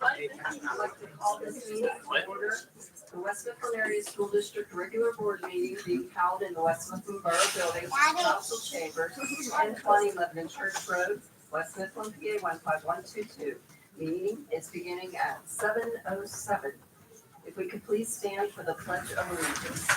I'd like to call this meeting to order. The West Mifflin Area School District regular board meeting being held in the West Mifflin Borough Building, Council Chambers, 1020 Lebanon Church Road, West Mifflin, PA 15122. Meeting is beginning at 7:07. If we could please stand for the Pledge of Allegiance.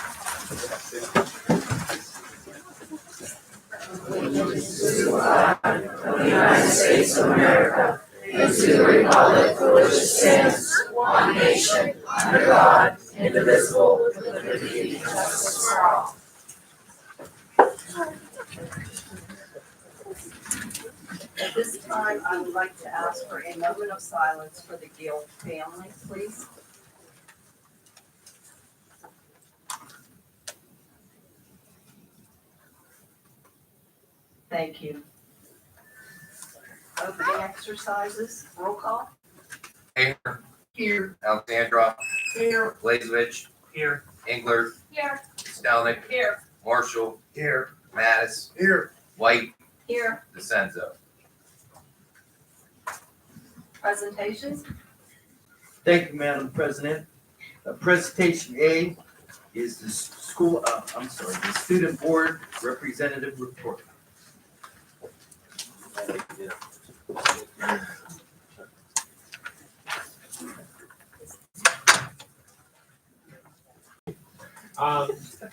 Allegiance to the flag of the United States of America and to the republic for which it stands, one nation, under God, indivisible, with liberty and justice for all. At this time, I would like to ask for a moment of silence for the Gill family, please. Thank you. Opening exercises, roll call. Hager. Here. Alexandra. Here. Blazevich. Here. Engler. Here. Stelnick. Here. Marshall. Here. Mattis. Here. White. Here. DeCenzo. Presentations. Thank you, Madam President. Presentation A is the the Student Board Representative Report.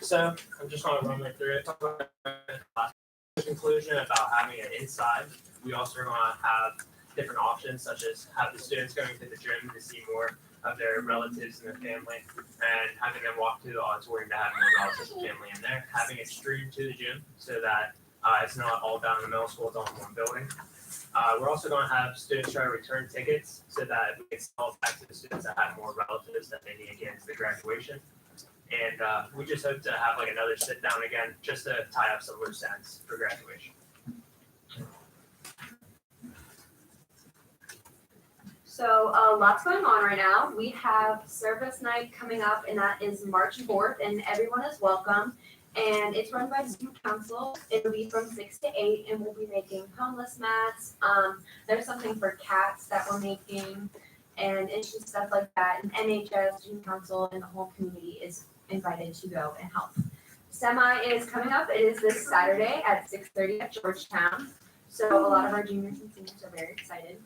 So I'm just going to run right through it. Talk about the conclusion about having it inside. We also are going to have different options, such as have the students going to the gym to see more of their relatives and their family, and having them walk to the auditorium to have more relatives and family in there. Having it streamed to the gym so that it's not all down in the middle school, it's all in one building. We're also going to have students try to return tickets so that we can sell it back to the students that have more relatives that they need to get into the graduation. And we just hope to have like another sit down again, just to tie up some loose ends for graduation. So lots going on right now. We have service night coming up, and that is March 4th, and everyone is welcome. And it's run by the student council. It'll be from 6 to 8, and we'll be making homeless mats. There's something for cats that we're making, and it's just stuff like that. And NHS, student council, and the whole community is invited to go and help. Semi is coming up. It is this Saturday at 6:30 at Georgetown. So a lot of our juniors and seniors are very excited.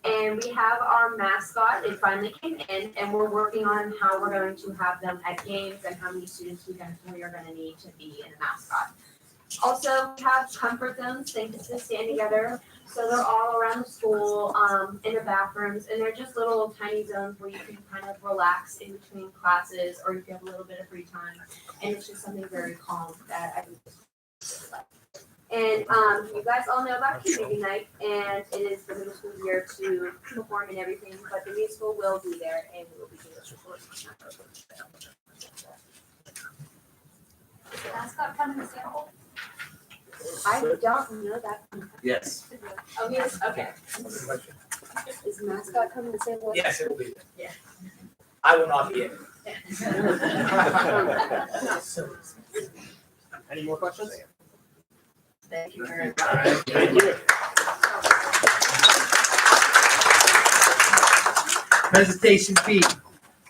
And we have our mascot. It finally came in, and we're working on how we're going to have them at games and how many students we are going to need to be in the mascot. Also, we have comfort zones, things to stand together. So they're all around the school, in the bathrooms, and they're just little tiny zones where you can kind of relax in between classes, or you can have a little bit of free time. And it's just something very calm that I just like. And you guys all know about community night, and it is the middle school year to perform and everything, but the musical will be there, and we will be doing a report. Is the mascot coming to sample? I don't know that. Yes. Oh, yes, okay. Is the mascot coming to sample? Yes, it will be. Yeah. I will not be in. Any more questions? Thank you very much. Thank you. Presentation B.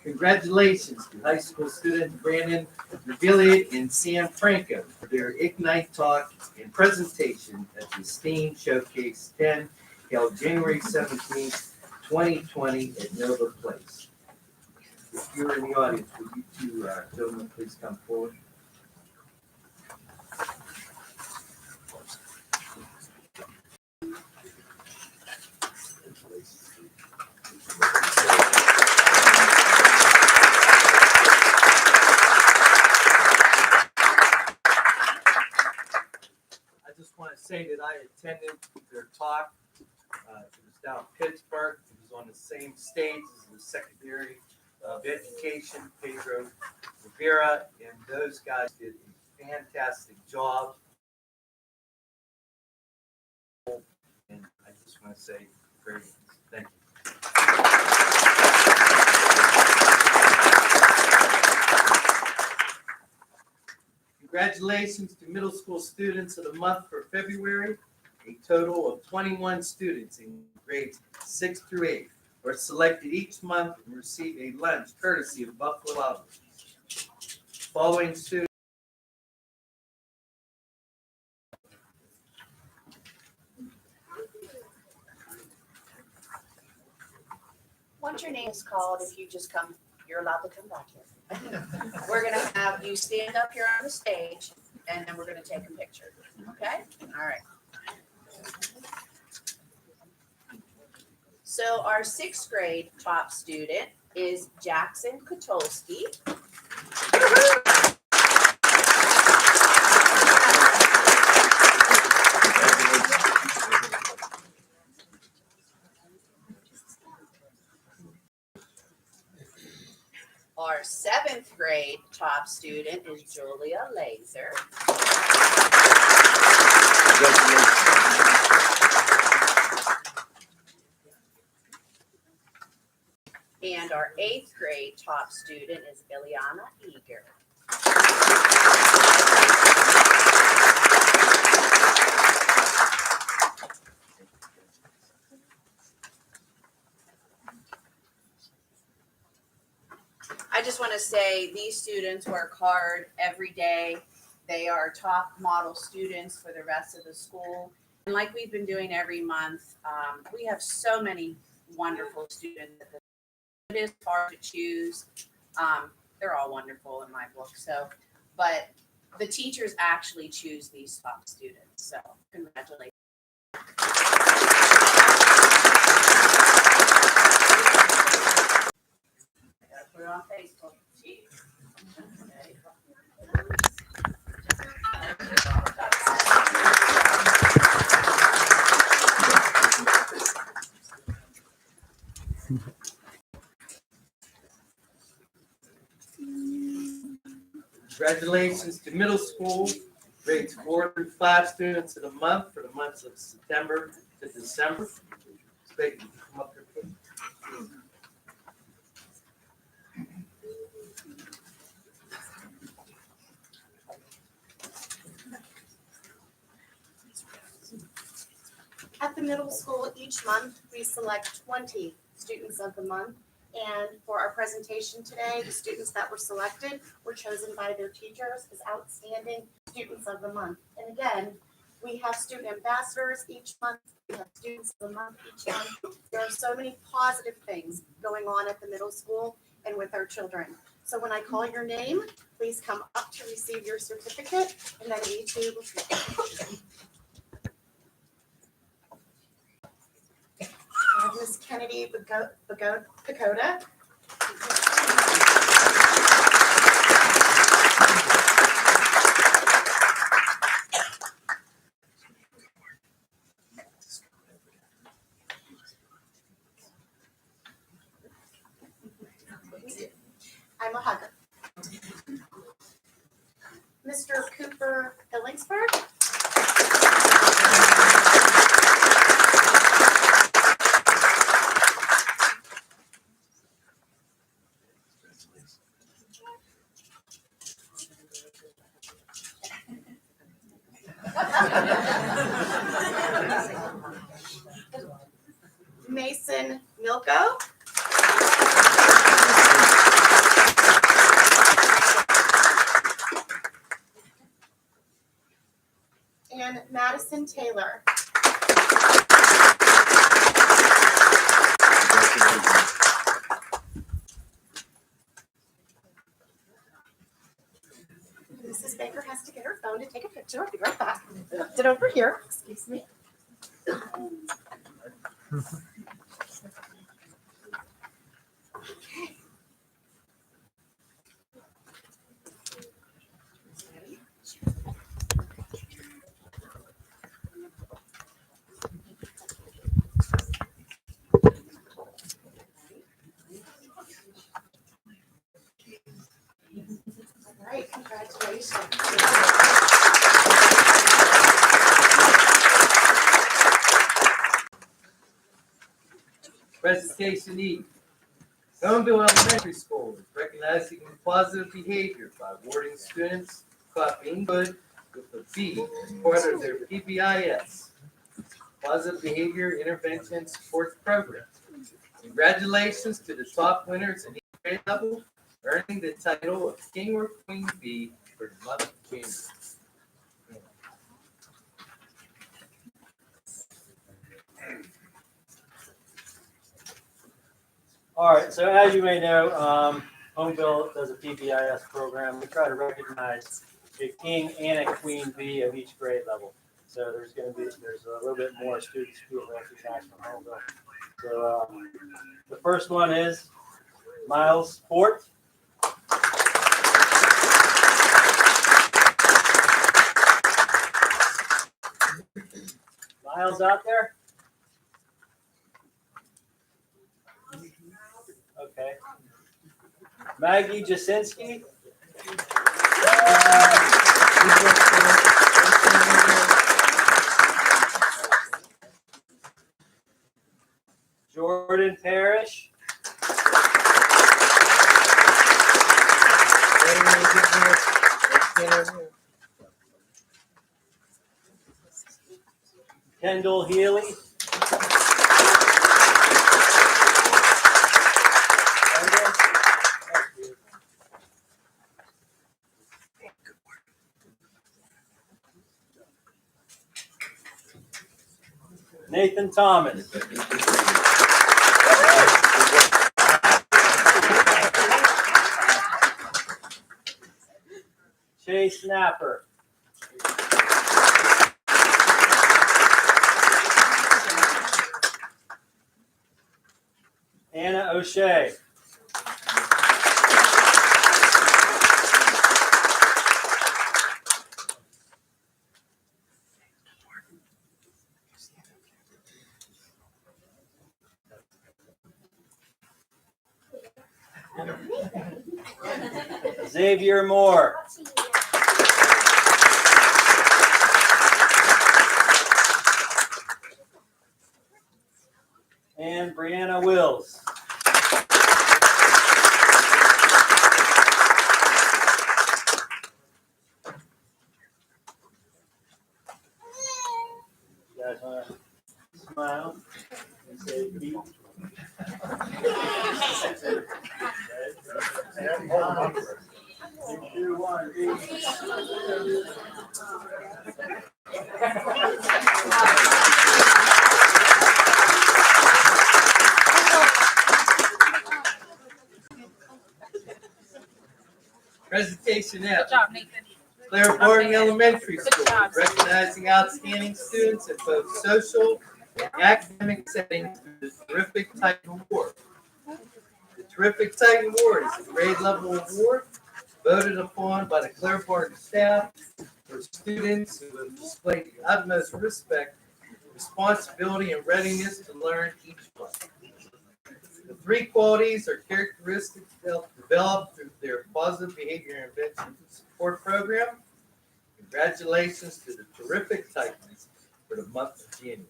Congratulations to high school student Brandon Navilliot and Sam Franco their Ignite Talk and presentation at the STEAM Showcase 10 held January 17th, 2020 at Nova Place. If you're in the audience, would you two gentlemen please come forward? I just want to say that I attended their talk. It was down in Pittsburgh. It was on the same stage as the Secretary of Education, Pedro Rivera, and those guys did a fantastic job. And I just want to say, great, thank you. Congratulations to middle school students of the month for February. A total of 21 students in grades 6 through 8 are selected each month and receive a lunch courtesy of Buffalo Wild Wings. Following students. Once your name is called, if you just come, you're allowed to come back here. We're gonna have you stand up here on the stage, and then we're gonna take a picture, okay? All right. So our 6th grade top student is Jackson Kotulski. Our 7th grade top student is Julia Laser. And our 8th grade top student is Ileana Eager. I just want to say these students work hard every day. They are top model students for the rest of the school. And like we've been doing every month, we have so many wonderful students. It is hard to choose. They're all wonderful in my book. So, but the teachers actually choose these top students. So congratulations. Put it on Facebook. Congratulations to middle school, grades 4 through 5 students of the month for the months of September to December. Expect you to come up here, please. At the middle school, each month, we select 20 students of the month. And for our presentation today, the students that were selected were chosen by their teachers as outstanding students of the month. And again, we have student ambassadors each month. We have students of the month each month. There are so many positive things going on at the middle school and with our children. So when I call your name, please come up to receive your certificate, and then we too will take a picture. Miss Kennedy Pagoda. I'm a hugger. Mr. Cooper Hillingsburg. Mason Milko. Madison Taylor. Mrs. Baker has to get her phone to take a picture. I'll be right back. Left it over here. Excuse me. All right, congratulations. Presentation E. Homeville Elementary School is recognizing positive behavior by awarding students copying good with a B as part of their PBIS, Positive Behavior Intervention Support Program. Congratulations to the top winners in each grade level, earning the title of King or Queen Bee for the month of January. All right, so as you may know, Homeville does a PBIS program. We try to recognize a king and a queen bee of each grade level. So there's a little bit more students who are recognized from Homeville. So the first one is Miles Fort. Miles out there? Okay. Maggie Jasinski. Jordan Parrish. Kendall Healy. Nathan Thomas. Chase Snapper. Anna O'Shea. Xavier Moore. And Brianna Wills. You guys want to smile and say peace? Three, two, one, Presentation F. Good job, Nathan. Claire Barton Elementary School, recognizing outstanding students in both social and academic settings with the Terrific Titan Award. The Terrific Titan Award is a grade level award voted upon by the Claire Barton staff for students who have displayed the utmost respect, responsibility, and readiness to learn each month. The three qualities or characteristics developed through their positive behavior intervention support program. Congratulations to the Terrific Titans for the month of January.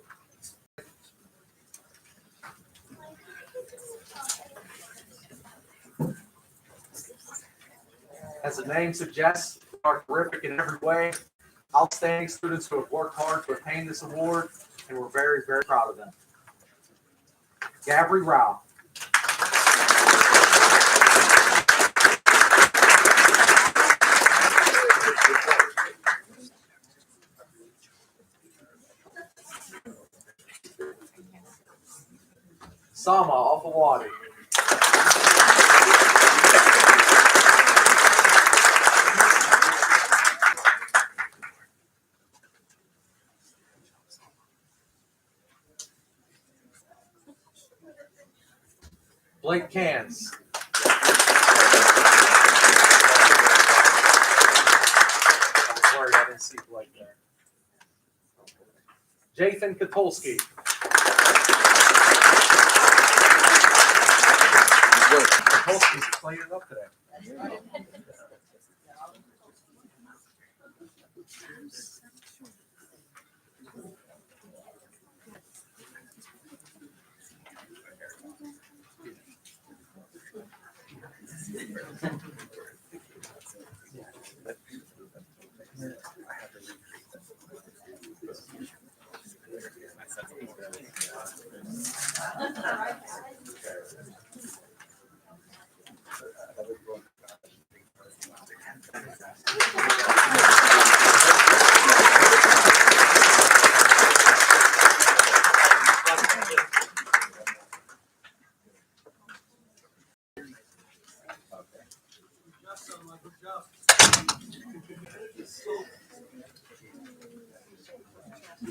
As the name suggests, they are terrific in every way. Outstanding students who have worked hard to attain this award, and we're very, very proud of them. Gabri Rao. Sama Alfawadi. Blake Cans. I was worried I didn't see Blake there. Jathan Katulski. Katulski's cleaning up today.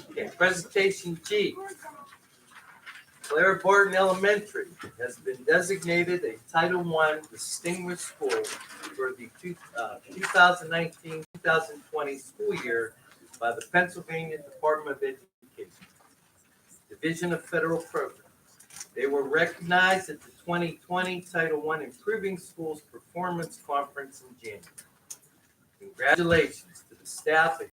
Okay, presentation G. Clara Barton Elementary has been designated a Title I Distinguished School for the 2019-2020 school year by the Pennsylvania Department of Education, Division of Federal Programs. They were recognized at the 2020 Title I Improving Schools Performance Conference in January. Congratulations to the staff at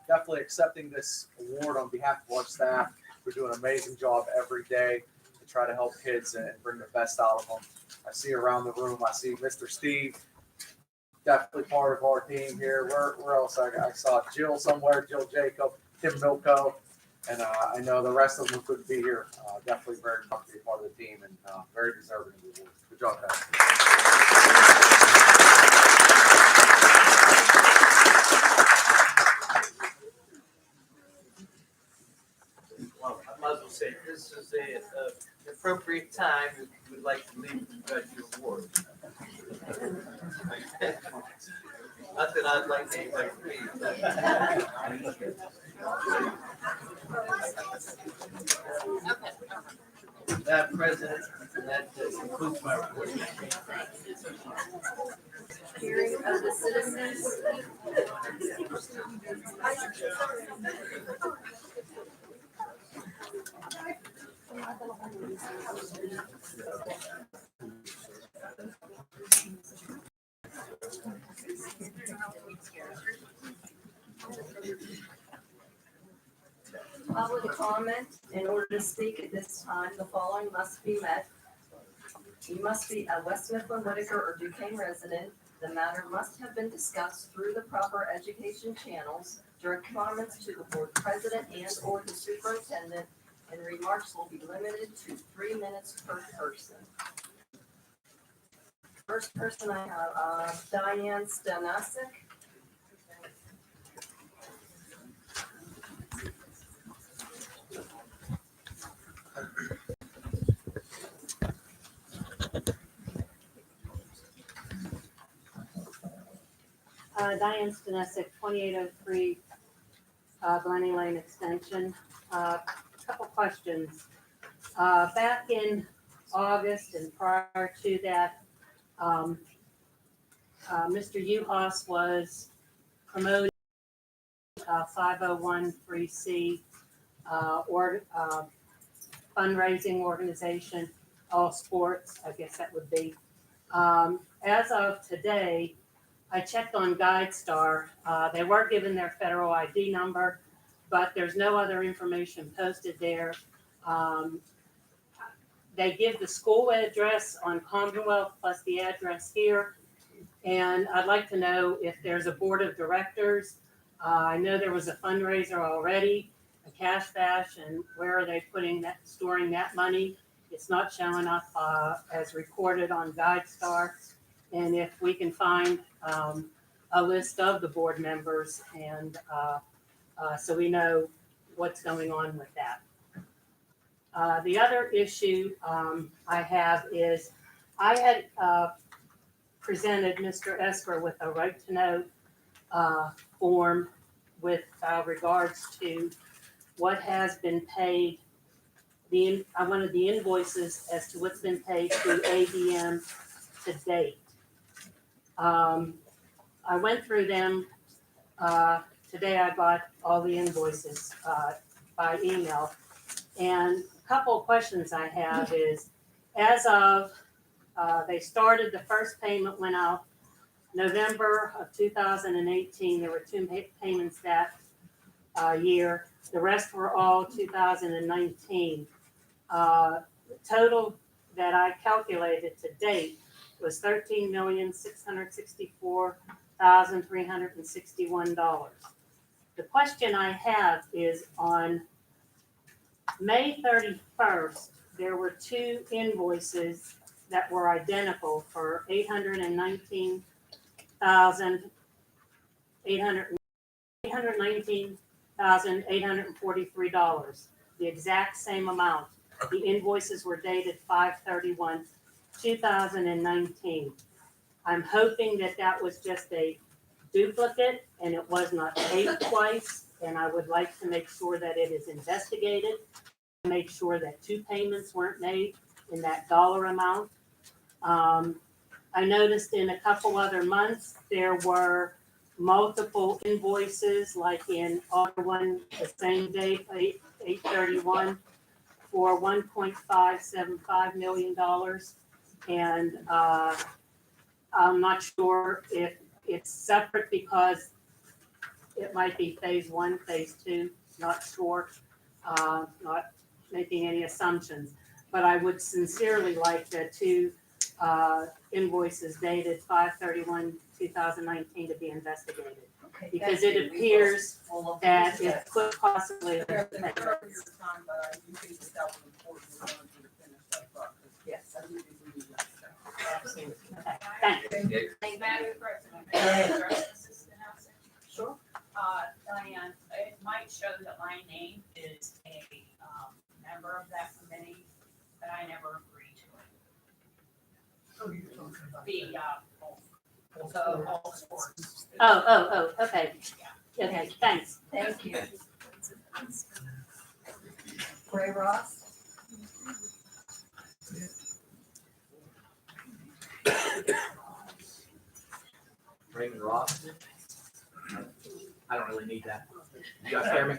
Definitely accepting this award on behalf of our staff. We're doing an amazing job every day to try to help kids and bring the best out of them. I see around the room, I see Mr. Steve, definitely part of our team here. Where else? I saw Jill somewhere, Jill Jacob, Tim Milko, and I know the rest of them couldn't be here. Definitely very proud to be a part of the team and very deserving of the award. Good job, guys. Well, I might as well say, this is an appropriate time, we'd like to leave the award. Not that I'd like anybody to leave. Madam President, that concludes my report. Hearing of the citizens. Public comment. In order to speak at this time, the following must be met. You must be a West Mifflin, Whitaker, or Duquesne resident. The matter must have been discussed through the proper education channels. Direct comments to the board president and/or the superintendent, and remarks will be limited to 3 minutes per person. First person I have, Diane Stanasic. Diane Stanesic, 2803 Glenny Lane Extension. Couple questions. Back in August and prior to that, Mr. Uhas was promoting 501(c) or fundraising organization, all sports, I guess that would be. As of today, I checked on GuideStar. They were given their federal ID number, but there's no other information posted there. They give the school address on Commonwealth plus the address here. And I'd like to know if there's a board of directors. I know there was a fundraiser already, a cash bash, and where are they storing that money? It's not showing up as recorded on GuideStar. And if we can find a list of the board members, and so we know what's going on with that. The other issue I have is I had presented Mr. Esper with a right to know form with regards to what has been paid. I wanted the invoices as to what's been paid through ABM to date. I went through them. Today I got all the invoices by email. And a couple of questions I have is, as of, they started, the first payment went out November of 2018. There were two payments that year. The rest were all 2019. The total that I calculated to date was $13,664,361. The question I have is, on May 31st, there were two invoices that were identical for $819,843, the exact same amount. The invoices were dated 5/31/2019. I'm hoping that that was just a duplicate and it was not paid twice, and I would like to make sure that it is investigated, make sure that two payments weren't made in that dollar amount. I noticed in a couple other months, there were multiple invoices, like in R1, the same day, 8/31, for $1.575 million. And I'm not sure if it's separate because it might be phase one, phase two, not sure, not making any assumptions. But I would sincerely like the two invoices dated 5/31/2019 to be investigated. Okay, Because thank it you. appears We'll look that into it that. could possibly. Your time, but you can just tell them important to finish that up. Yes. I think we need that stuff. Absolutely. Okay, thanks. Madam President, Go ahead. Assistant House Secretary. Sure. Diane, it might show that my name is a member of that committee, but I never agreed to it. Oh, you're talking about. The, all sports. Oh, okay. Okay, thanks. Thank you. Ray Ross? Raymond Ross. I don't really need that. You guys hear me?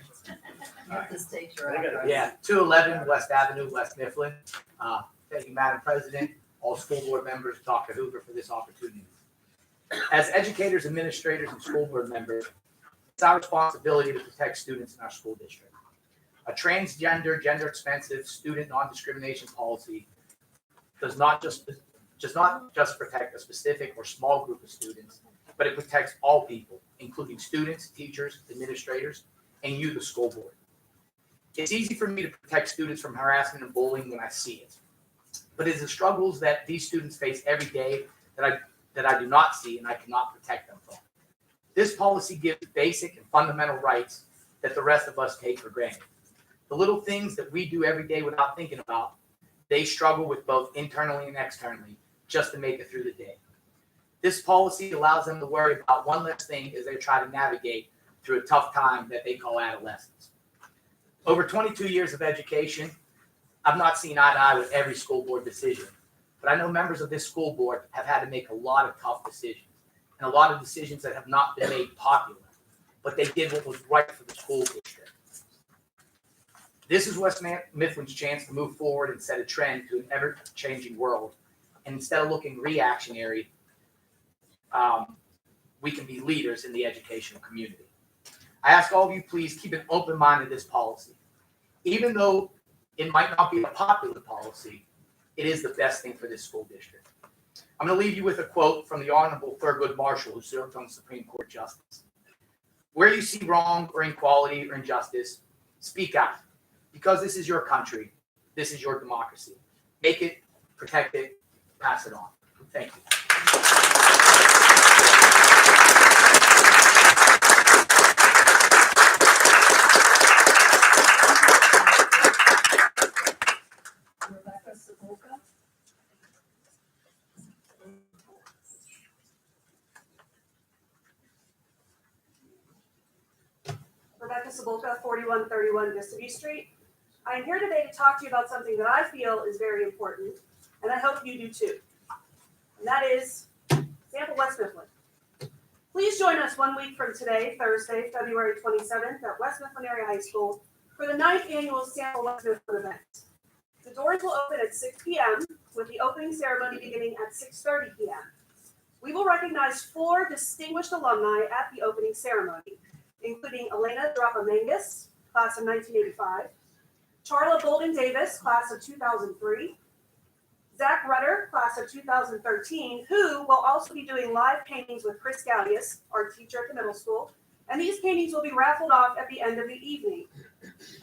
You have to state your address. Yeah, 211 West Avenue, West Mifflin. Thank you, Madam President, all school board members, Dr. Hoover, for this opportunity. As educators, administrators, and school board members, it's our responsibility to protect students in our school district. A transgender, gender-expensive student non-discrimination policy does not just protect a specific or small group of students, but it protects all people, including students, teachers, administrators, and you, the school board. It's easy for me to protect students from harassment and bullying when I see it, but it's the struggles that these students face every day that I do not see and I cannot protect them from. This policy gives basic and fundamental rights that the rest of us take for granted. The little things that we do every day without thinking about, they struggle with both internally and externally just to make it through the day. This policy allows them to worry about one less thing as they try to navigate through a tough time that they call adolescence. Over 22 years of education, I've not seen eye to eye with every school board decision, but I know members of this school board have had to make a lot of tough decisions and a lot of decisions that have not been made popular, but they did what was right for the school district. This is West Mifflin's chance to move forward and set a trend to an ever-changing world. And instead of looking reactionary, we can be leaders in the educational community. I ask all of you, please keep an open mind to this policy. Even though it might not be a popular policy, it is the best thing for this school district. I'm going to leave you with a quote from the Honorable Thurgood Marshall, who served on Supreme Court Justice. Where you see wrong or inequality or injustice, speak out. Because this is your country, this is your democracy. Make it, protect it, pass it on. Thank you. Sabolka, 4131 Vista View Street. I am here today to talk to you about something that I feel is very important, and I hope you do too. And that is Sample West Mifflin. Please join us 1 week from today, Thursday, February 27th at West Mifflin Area High School for the 9th annual Sample West Mifflin event. The doors will open at 6 p.m. with the opening ceremony beginning at 6:30 p.m. We will recognize 4 distinguished alumni at the opening ceremony, including Elena Drapa-Mangus, class of 1985, Charla Bolden Davis, class of 2003, Zach Rudder, class of 2013, who will also be doing live paintings with Chris Gaudius, our teacher at the middle school, and these paintings will be raffled off at the end of the evening.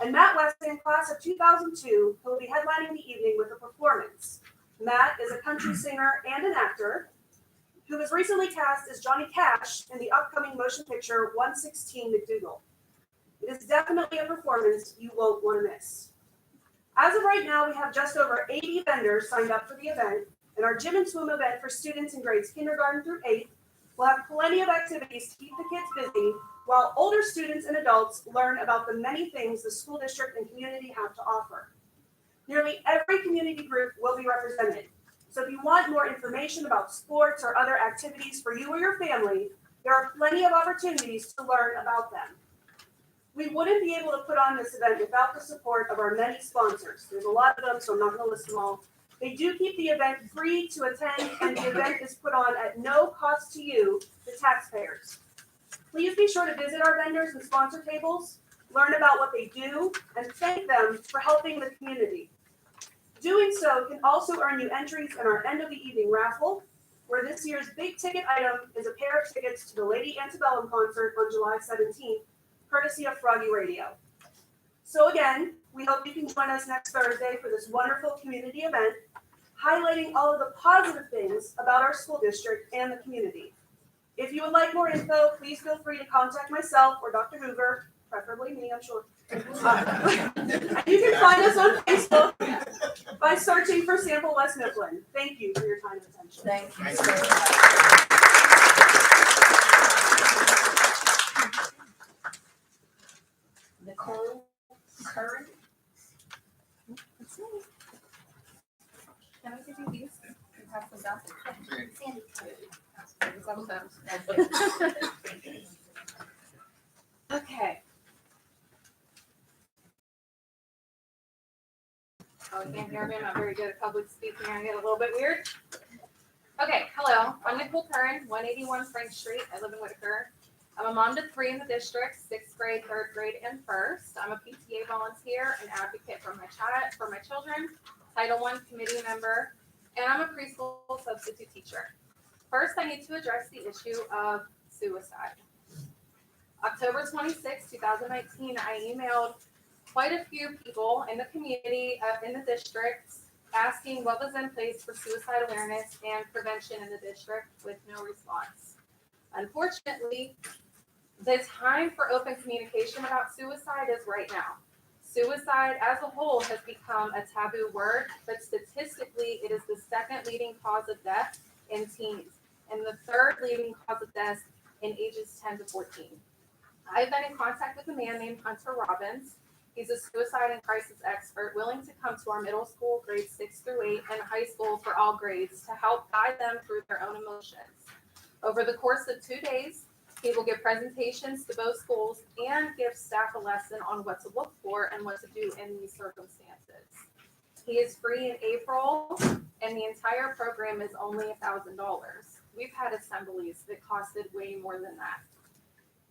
And Matt Weston, class of 2002, who will be headlining the evening with a performance. Matt is a country singer and an actor who was recently cast as Johnny Cash in the upcoming motion picture 116 McDougal. It is definitely a performance you won't want to miss. As of right now, we have just over 80 vendors signed up for the event, and our gym and swim event for students in grades kindergarten through 8th will have plenty of activities to keep the kids busy, while older students and adults learn about the many things the school district and community have to offer. Nearly every community group will be represented. So if you want more information about sports or other activities for you or your family, there are plenty of opportunities to learn about them. We wouldn't be able to put on this event without the support of our many sponsors. There's a lot of them, so I'm not going to list them all. They do keep the event free to attend, and the event is put on at no cost to you, the taxpayers. Please be sure to visit our vendors and sponsor tables, learn about what they do, and thank them for helping the community. Doing so can also earn you entries in our end of the evening raffle, where this year's big ticket item is a pair of tickets to the Lady Antebellum concert on July 17th, courtesy of Froggy Radio. So again, we hope you can join us next Thursday for this wonderful community event, highlighting all of the positive things about our school district and the community. If you would like more info, please feel free to contact myself or Dr. Hoover, preferably me, I'm sure. You can find us on Facebook by searching for Sample West Mifflin. Thank you for your time and attention. Thank you. Nicole Curran. Can I give you these? You have some down. Sandy. Okay. Oh, you can't hear me. I'm not very good at public speaking. I get a little bit weird. Okay, hello. I'm Nicole Curran, 181 Frank Street. I live in Whitaker. I'm a mom to 3 in the district, 6th grade, 3rd grade, and 1st. I'm a PTA volunteer and advocate for my children, Title I committee member, and I'm a preschool substitute teacher. First, I need to address the issue of suicide. October 26, 2019, I emailed quite a few people in the community, in the district, asking what was in place for suicide awareness and prevention in the district with no response. Unfortunately, the time for open communication about suicide is right now. Suicide as a whole has become a taboo word, but statistically, it is the 2nd leading cause of death in teens and the 3rd leading cause of death in ages 10 to 14. I've been in contact with a man named Hunter Robbins. He's a suicide and crisis expert willing to come to our middle school, grades 6 through 8, and high school for all grades to help guide them through their own emotions. Over the course of 2 days, he will give presentations to both schools and give staff a lesson on what to look for and what to do in these circumstances. He is free in April, and the entire program is only $1,000. We've had assemblies that costed way more than that.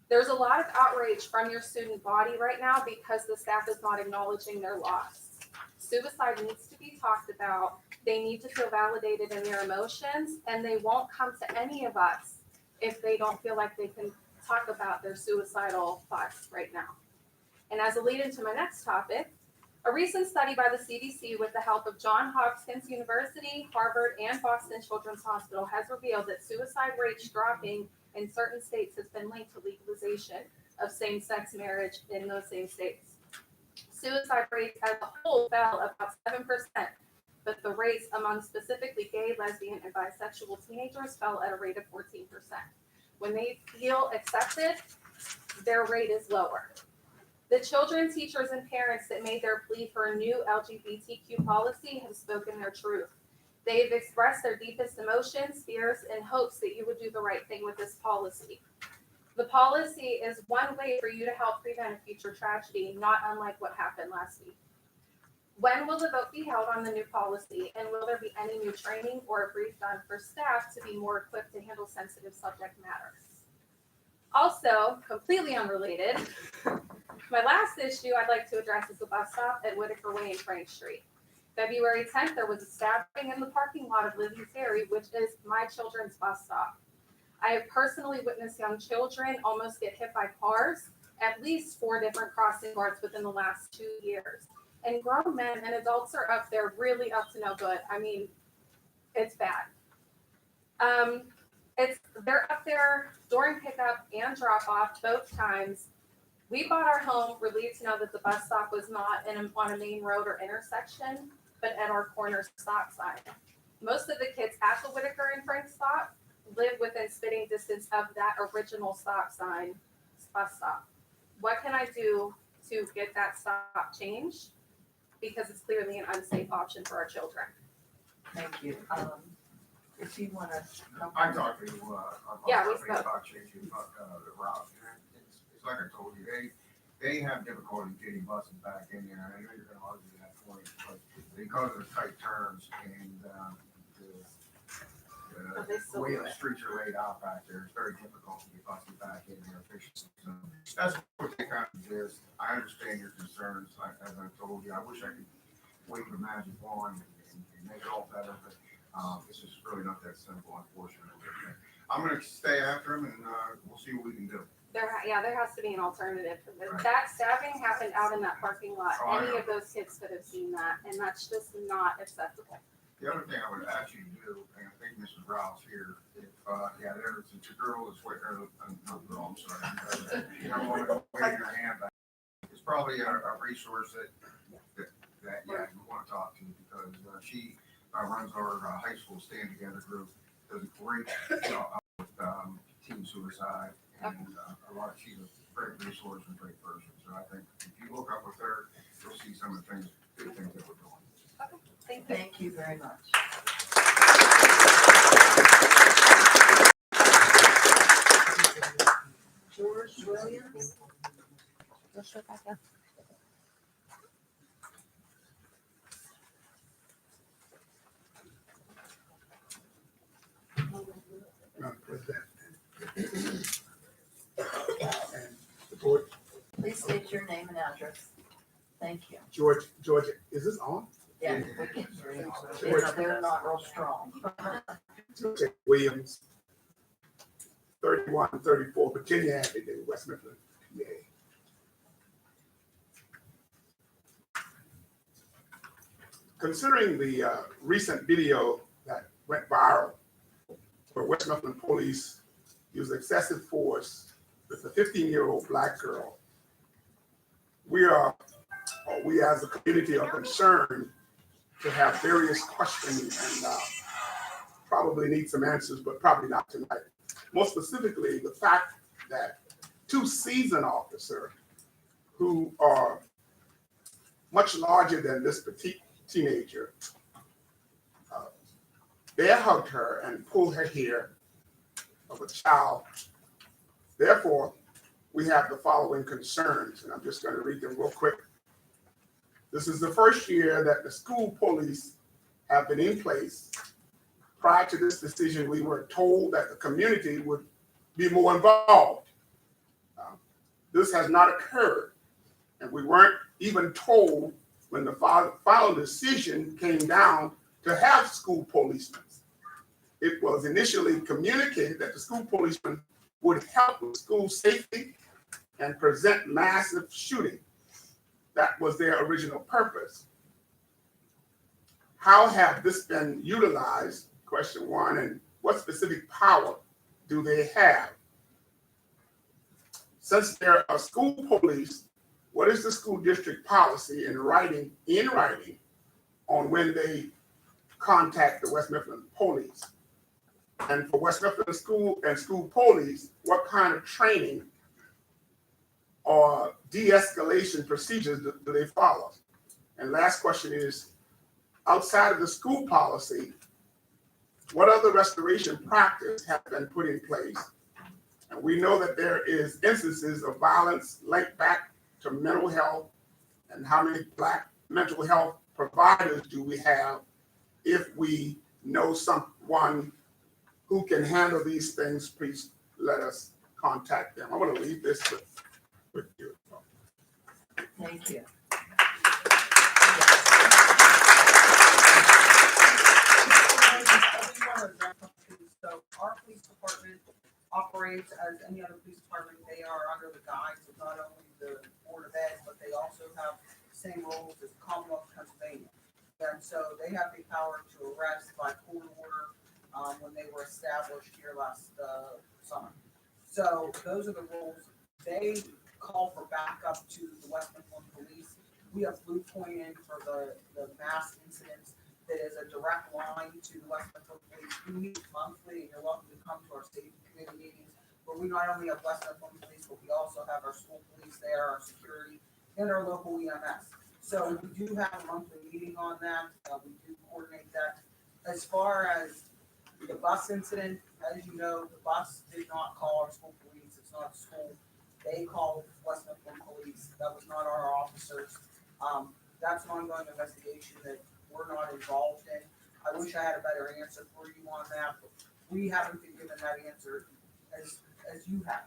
There's a lot of outrage from your student body right now because the staff is not acknowledging their loss. Suicide needs to be talked about. They need to feel validated in their emotions, and they won't come to any of us if they don't feel like they can talk about their suicidal thoughts right now. And as a lead into my next topic, a recent study by the CDC with the help of Johns Hopkins University, Harvard, and Boston Children's Hospital has revealed that suicide rates dropping in certain states has been linked to legalization of same-sex marriage in those same states. Suicide rates as a whole fell about 7%, but the rates among specifically gay, lesbian, and bisexual teenagers fell at a rate of 14%. When they feel accepted, their rate is lower. The children, teachers, and parents that made their plea for a new LGBTQ policy have spoken their truth. They have expressed their deepest emotions, fears, and hopes that you would do the right thing with this policy. The policy is one way for you to help prevent a future tragedy, not unlike what happened last week. When will the vote be held on the new policy, and will there be any new training or a brief done for staff to be more equipped to handle sensitive subject matters? Also, completely unrelated, my last issue I'd like to address is the bus stop at Whitaker Way and Frank Street. February 10th, there was a stabbing in the parking lot of Libby Ferry, which is my children's bus stop. I have personally witnessed young children almost get hit by cars, at least 4 different crossing guards within the last 2 years. And grown men and adults are up there really up to no good. I mean, it's bad. They're up there during pickup and drop off both times. We bought our home relieved to know that the bus stop was not on a main road or intersection, but at our corner stop sign. Most of the kids at the Whitaker and Frank stop live within spitting distance of that original stop sign, bus stop. What can I do to get that stop changed? Because it's clearly an unsafe option for our children. Thank you. If you want to. I talked to, Yeah, we about changing, the route. It's like I told you, they have difficulty getting buses back in there. I know you're gonna argue that point, but because of the tight turns and, the way the streets are laid out back there, it's very difficult to get buses back in there efficiently. So that's what they kind of is. I understand your concerns, as I told you. I wish I could wave a magic wand and make it all better, but it's just really not that simple, unfortunately. I'm gonna stay after him and we'll see what we can do. There has to be an alternative. Right. That stabbing happened out in that parking lot. Oh, I Any know. of those kids could have seen that, and that's just not acceptable. The other thing I would ask you to do, and I think Mrs. Rouse here, if, there's a girl that's waiting, not girl, I'm sorry. You don't want to wave your hand back. It's probably a resource that you want to talk to, because she runs our high school stand together group, does a great job with teen suicide, and she's a great resource and great person. So I think if you look up with her, you'll see some of the good things that we're doing. Thank you very much. George Williams. Let's go back up. Madam President. And the board. Please state your name and address. Thank you. George, is this on? Yeah, we can hear you. They're not real strong. George Williams, 3134 Virginia Avenue, West Mifflin, PA. Considering the recent video that went viral where West Mifflin police used excessive force with a 15-year-old Black girl, we as a community are concerned to have various questions and probably need some answers, but probably not tonight. More specifically, the fact that 2 seasoned officers who are much larger than this petite teenager, they hugged her and pulled her hair of a child. Therefore, we have the following concerns, and I'm just going to read them real quick. This is the first year that the school police have been in place. Prior to this decision, we were told that the community would be more involved. This has not occurred, and we weren't even told when the final decision came down to have school policemen. It was initially communicated that the school policemen would help with school safety and prevent massive shooting. That was their original purpose. How have this been utilized? Question 1, and what specific power do they have? Since there are school police, what is the school district policy in writing on when they contact the West Mifflin police? And for West Mifflin school and school police, what kind of training or de-escalation procedures do they follow? And last question is, outside of the school policy, what other restoration practice have been put in place? And we know that there is instances of violence linked back to mental health, and how many Black mental health providers do we have? If we know someone who can handle these things, please let us contact them. I want to leave this with you. Thank you. So our police department operates as any other police department. They are under the guise of not only the Board of Ed, but they also have the same rules as Commonwealth of Pennsylvania. And so they have the power to arrest by court order when they were established here last summer. So those are the rules. They call for backup to the West Mifflin Police. We have Blue Point in for the mass incidents. That is a direct line to the West Mifflin Police. We meet monthly, and you're welcome to come to our safety committee meetings, where we not only have West Mifflin Police, but we also have our school police there, our security, and our local EMS. So we do have a monthly meeting on that. We do coordinate that. As far as the bus incident, as you know, the bus did not call our school police. It's not a school. They called West Mifflin Police. That was not our officers. That's an ongoing investigation that we're not involved in. I wish I had a better answer for you on that, but we haven't been given that answer as you have.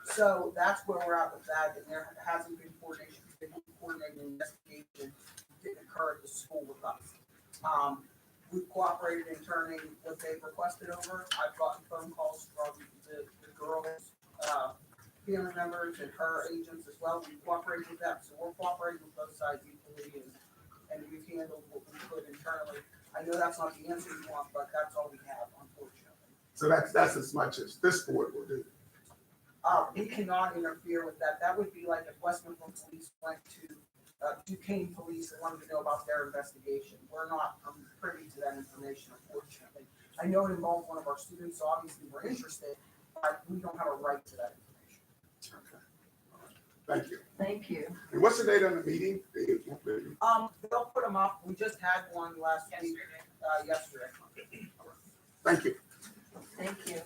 So that's where we're at with that, and there hasn't been coordination. Coordinated investigation didn't occur at the school with us. We've cooperated in turning what they've requested over. I've gotten phone calls from the girls, family members, and her agents as well. We cooperated with them, so we're cooperating with both sides equally, and we've handled what we could internally. I know that's not the answer you want, but that's all we have, unfortunately. So that's as much as this board will do. We cannot interfere with that. That would be like if West Mifflin Police went to Duquesne Police and wanted to know about their investigation. We're not privy to that information, unfortunately. I know it involves one of our students, so obviously we're interested, but we don't have a right to that information. Okay. Thank you. Thank you. And what's the date on the meeting? They'll put them up. We just had one last week, yesterday. Thank you. Thank you.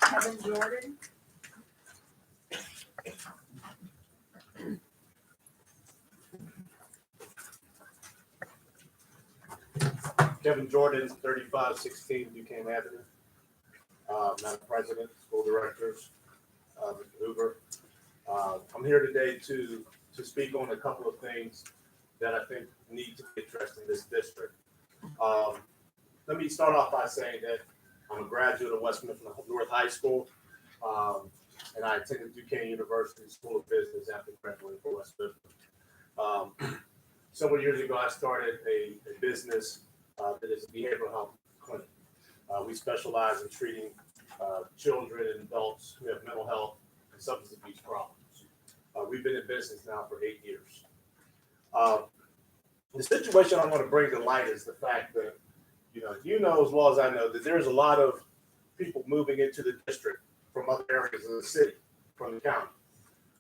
Kevin Jordan. Kevin Jordan, 3516 Duquesne Avenue. Madam President, school directors, Mr. Hoover. I'm here today to speak on a couple of things that I think need to be addressed in this district. Let me start off by saying that I'm a graduate of West Mifflin North High School, and I attended Duquesne University School of Business after graduating from West Mifflin. Several years ago, I started a business that is a behavioral health clinic. We specialize in treating children and adults who have mental health and substance abuse problems. We've been in business now for 8 years. The situation I want to bring to light is the fact that, you know as well as I know that there's a lot of people moving into the district from other areas of the city, from the county.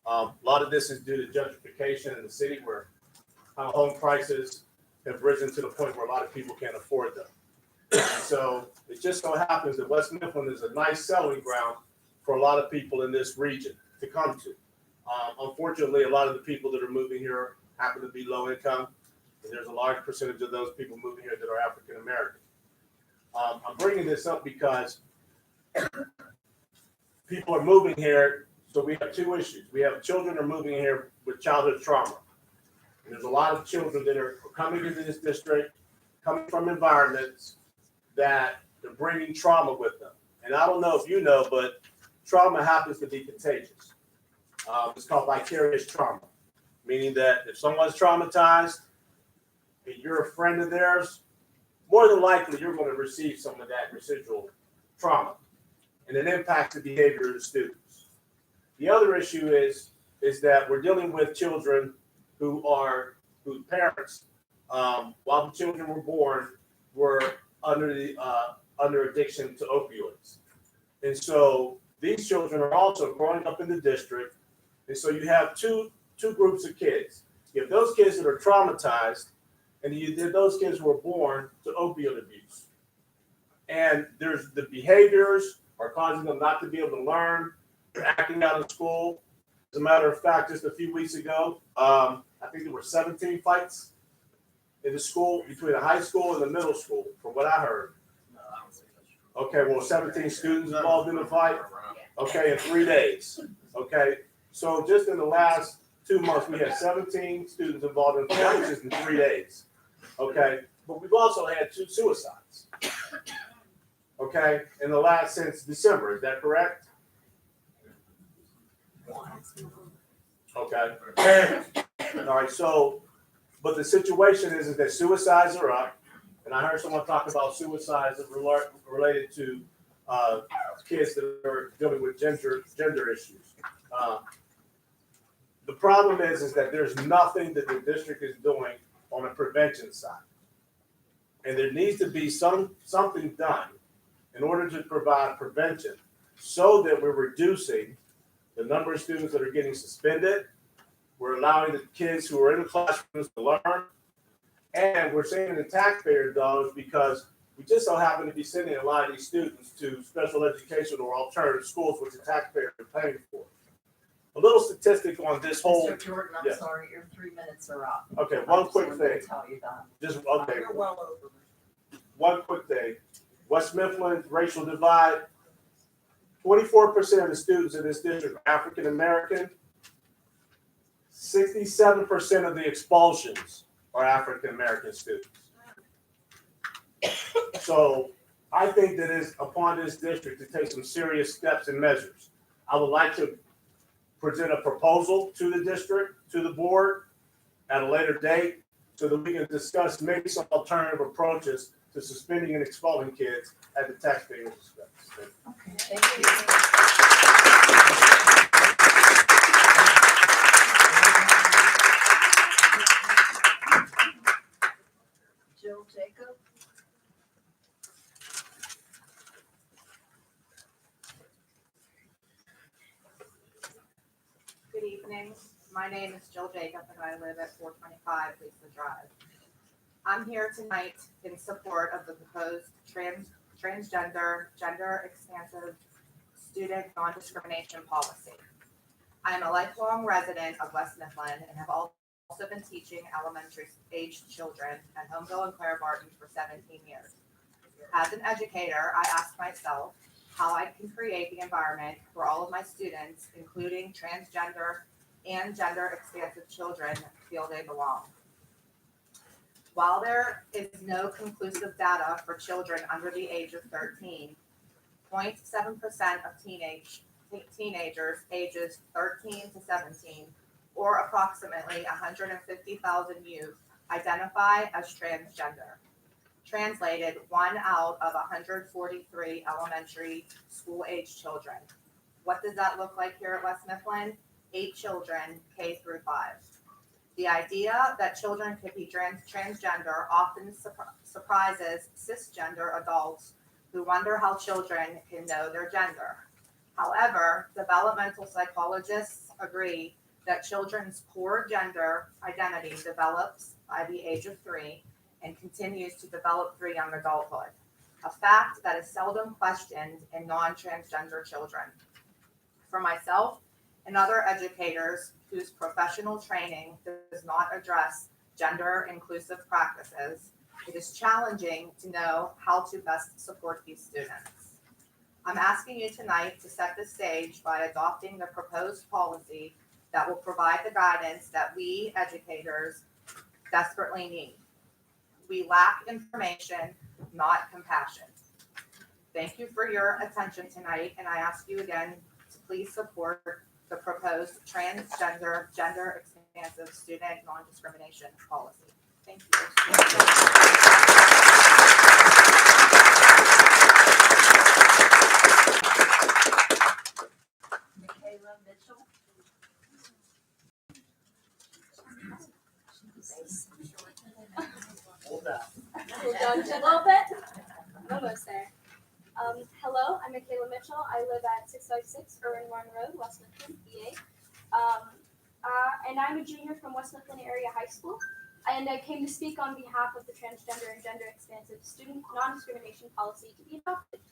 A lot of this is due to gentrification in the city, where home prices have risen to the point where a lot of people can't afford them. So it just so happens that West Mifflin is a nice settling ground for a lot of people in this region to come to. Unfortunately, a lot of the people that are moving here happen to be low income, and there's a large percentage of those people moving here that are African American. I'm bringing this up because people are moving here, so we have two issues. We have children that are moving here with childhood trauma. And there's a lot of children that are coming into this district, coming from environments that are bringing trauma with them. And I don't know if you know, but trauma happens to be contagious. It's called vicarious trauma, meaning that if someone's traumatized and you're a friend of theirs, more than likely you're going to receive some of that residual trauma, and it impacts the behavior of the students. The other issue is that we're dealing with children whose parents, while the children were born, were under addiction to opioids. And so these children are also growing up in the district. And so you have two groups of kids. You have those kids that are traumatized, and you have those kids who are born to opioid abuse. And there's the behaviors are causing them not to be able to learn. They're acting out in school. As a matter of fact, just a few weeks ago, I think there were 17 fights in the school between the high school and the middle school, from what I heard. Okay, well, 17 students involved in the fight. Okay, in 3 days. Okay, so just in the last 2 months, we had 17 students involved in fights just in 3 days. Okay, but we've also had 2 suicides. Okay, in the last since December, is that correct? Okay. All right, so, but the situation is that suicides are up, and I heard someone talk about suicides related to kids that are dealing with gender issues. The problem is that there's nothing that the district is doing on a prevention side. And there needs to be something done in order to provide prevention so that we're reducing the number of students that are getting suspended. We're allowing the kids who are in the classrooms to learn. And we're saving the taxpayer dollars because we just so happen to be sending a lot of these students to special education or alternative schools, which the taxpayer is paying for. A little statistic on this whole. Mr. Jordan, I'm Yes. sorry, your 3 minutes are up. Okay, one quick I just wanted thing. to tell you that. Just, okay, You're well over. one quick thing. West Mifflin racial divide. 24% of the students in this district are African American. 67% of the expulsions are African American students. So I think that it's upon this district to take some serious steps and measures. I would like to present a proposal to the district, to the board at a later date so that we can discuss maybe some alternative approaches to suspending and expelling kids at the taxpayer's expense. Okay, thank you. Jill Jacob. Good evening. My name is Jill Jacob and I live at 425 Lisa Drive. I'm here tonight in support of the proposed transgender, gender expansive student non-discrimination policy. I am a lifelong resident of West Mifflin and have also been teaching elementary aged children at Homeville and Clare Barton for 17 years. As an educator, I asked myself how I can create the environment for all of my students, including transgender and gender expansive children, feel they belong. While there is no conclusive data for children under the age of 13, 0.7% of teenagers ages 13 to 17, or approximately 150,000 youth, identify as transgender. Translated, 1 out of 143 elementary school age children. What does that look like here at West Mifflin? 8 children, K through 5. The idea that children could be transgender often surprises cisgender adults who wonder how children can know their gender. However, developmental psychologists agree that children's core gender identity develops by the age of 3 and continues to develop through young adulthood, a fact that is seldom questioned in non-transgender children. For myself and other educators whose professional training does not address gender inclusive practices, it is challenging to know how to best support these students. I'm asking you tonight to set the stage by adopting the proposed policy that will provide the guidance that we educators desperately need. We lack information, not compassion. Thank you for your attention tonight, and I ask you again to please support the proposed transgender, gender expansive student non-discrimination policy. Thank you. Michaela Mitchell. Hold on a little bit. Almost there. Hello, Hello, I'm Michaela Mitchell. I live at 656 Irwin Warren Road, West Mifflin, PA. And I'm a junior from West Mifflin Area High School. And I came to speak on behalf of the transgender and gender expansive student non-discrimination policy to be adopted.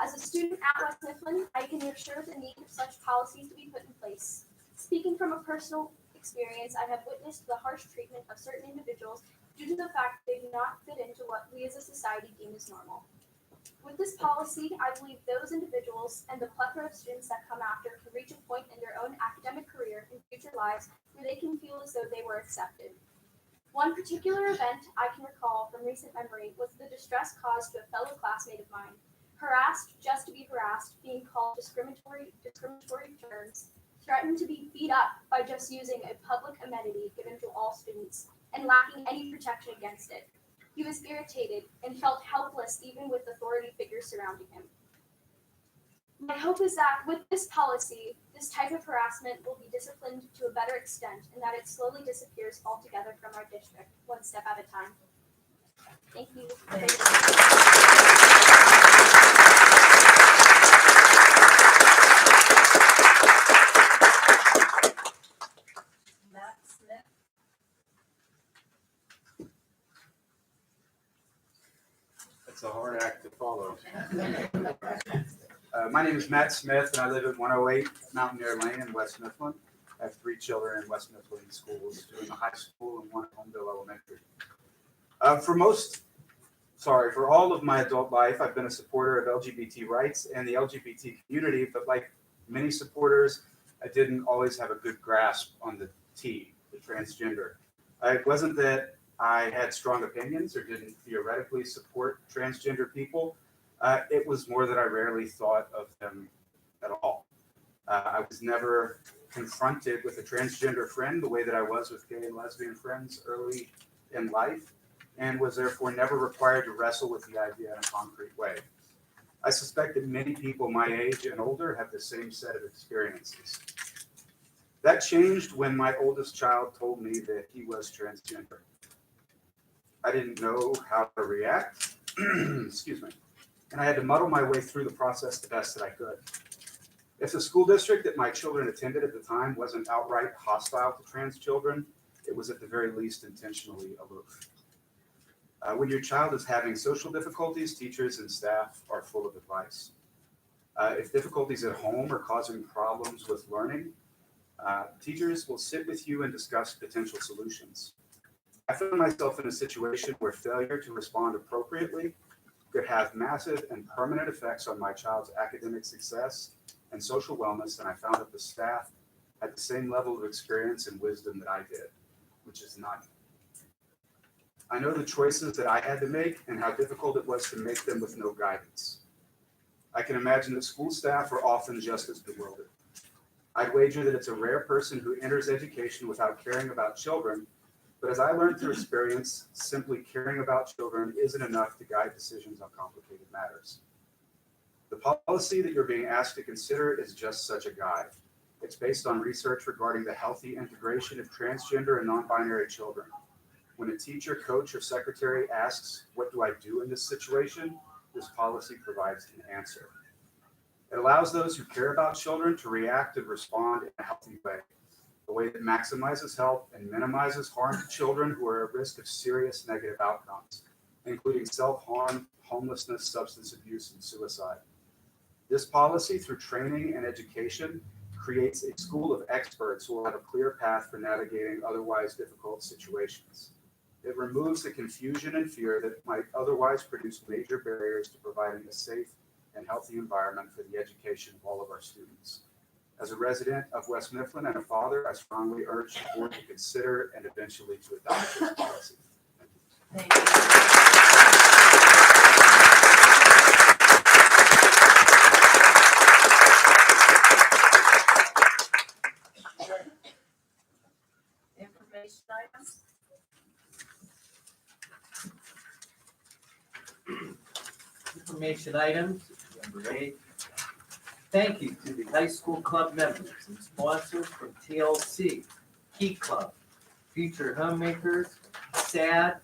As a student at West Mifflin, I can assure the need of such policies to be put in place. Speaking from a personal experience, I have witnessed the harsh treatment of certain individuals due to the fact they do not fit into what we as a society deem as normal. With this policy, I believe those individuals and the plethora of students that come after can reach a point in their own academic career and future lives where they can feel as though they were accepted. One particular event I can recall from recent memory was the distress caused to a fellow classmate of mine. Harassed just to be harassed, being called discriminatory terms, threatened to be beat up by just using a public amenity given to all students, and lacking any protection against it. He was irritated and felt helpless even with authority figures surrounding him. My hope is that with this policy, this type of harassment will be disciplined to a better extent and that it slowly disappears altogether from our district, one step at a time. Thank you. Matt Smith. It's a hard act to follow. My name is Matt Smith, and I live at 108 Mountaineer Lane in West Mifflin. I have 3 children in West Mifflin schools, 2 in the high school and 1 at Homeville Elementary. For all of my adult life, I've been a supporter of LGBT rights and the LGBT community, but like many supporters, I didn't always have a good grasp on the T, the transgender. It wasn't that I had strong opinions or didn't theoretically support transgender people. It was more that I rarely thought of them at all. I was never confronted with a transgender friend the way that I was with gay and lesbian friends early in life, and was therefore never required to wrestle with the idea in a concrete way. I suspect that many people my age and older have the same set of experiences. That changed when my oldest child told me that he was transgender. I didn't know how to react, excuse me, and I had to muddle my way through the process the best that I could. If the school district that my children attended at the time wasn't outright hostile to trans children, it was at the very least intentionally aloof. When your child is having social difficulties, teachers and staff are full of advice. If difficulties at home are causing problems with learning, teachers will sit with you and discuss potential solutions. I found myself in a situation where failure to respond appropriately could have massive and permanent effects on my child's academic success and social wellness, and I found that the staff had the same level of experience and wisdom that I did, which is none. I know the choices that I had to make and how difficult it was to make them with no guidance. I can imagine that school staff are often just as bewildered. I'd wager that it's a rare person who enters education without caring about children, but as I learned through experience, simply caring about children isn't enough to guide decisions on complicated matters. The policy that you're being asked to consider is just such a guide. It's based on research regarding the healthy integration of transgender and non-binary children. When a teacher, coach, or secretary asks, "What do I do in this situation?" this policy provides an answer. It allows those who care about children to react and respond in a healthy way, a way that maximizes help and minimizes harm to children who are at risk of serious negative outcomes, including self-harm, homelessness, substance abuse, and suicide. This policy, through training and education, creates a school of experts who will have a clear path for navigating otherwise difficult situations. It removes the confusion and fear that might otherwise produce major barriers to providing a safe and healthy environment for the education of all of our students. As a resident of West Mifflin and a father, I strongly urge the board to consider and eventually to adopt this policy. Thank you. Information items. Information items, number 8. Thank you to the high school club members and sponsors from TLC, Key Club, Future Homemakers, SAD,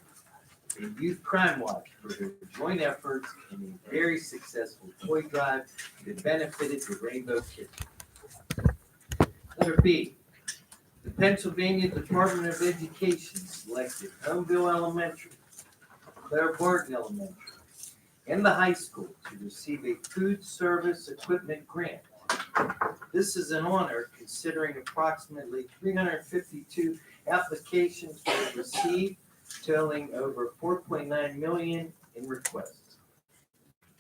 and Youth Crime Watch for their joint efforts in a very successful toy drive that benefited the Rainbow Kids. Letter B, the Pennsylvania Department of Education selected Homeville Elementary, Claire Barton Elementary, and the high school to receive a food service equipment grant. This is an honor considering approximately 352 applications were received, totaling over 4.9 million in requests.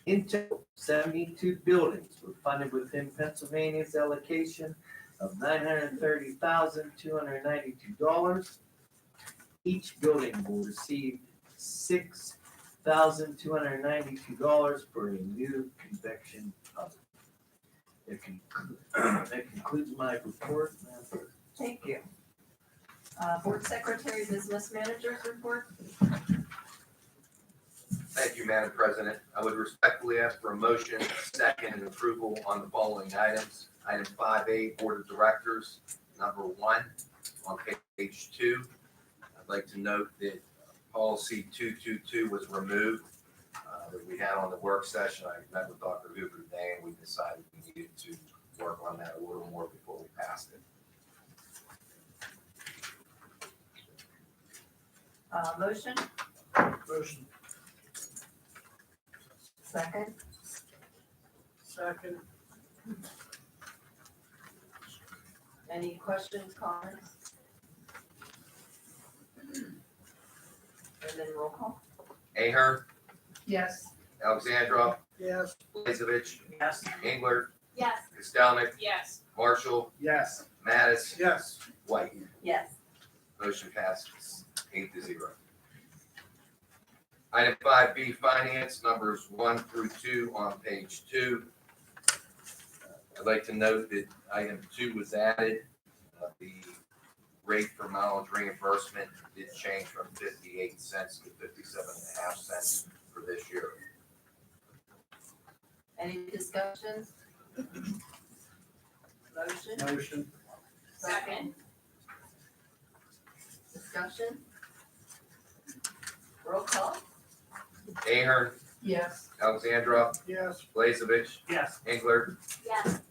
In total, 72 buildings were funded within Pennsylvania's allocation of $930,292. Each building will receive $6,292 for a new convection oven. That concludes my report. Thank you. Board Secretary, Business Managers report. Thank you, Madam President. I would respectfully ask for a motion, second, and approval on the following items. Item 5A, Board of Directors, number 1 on page 2. I'd like to note that policy 222 was removed that we had on the work session. I met with Dr. Hoover today, and we decided we needed to work on that a little more before we passed it. Motion, Motion. second, Second. any questions, comments? And then roll call. Ahern, Yes. Alexandra, Yes. Blazevich, Yes. Engler, Yes. Kostelnik, Yes. Marshall, Yes. Mattis, Yes. White. Yes. Motion passes 8-0. Item 5B, Finance, numbers 1 through 2 on page 2. I'd like to note that item 2 was added. The rate for mileage reimbursement did change from 58 cents to 57.5 cents for this year. Any discussions? Motion, Motion. second. Discussion? Roll call. Ahern, Yes. Alexandra, Yes. Blazevich, Yes. Engler, Yes.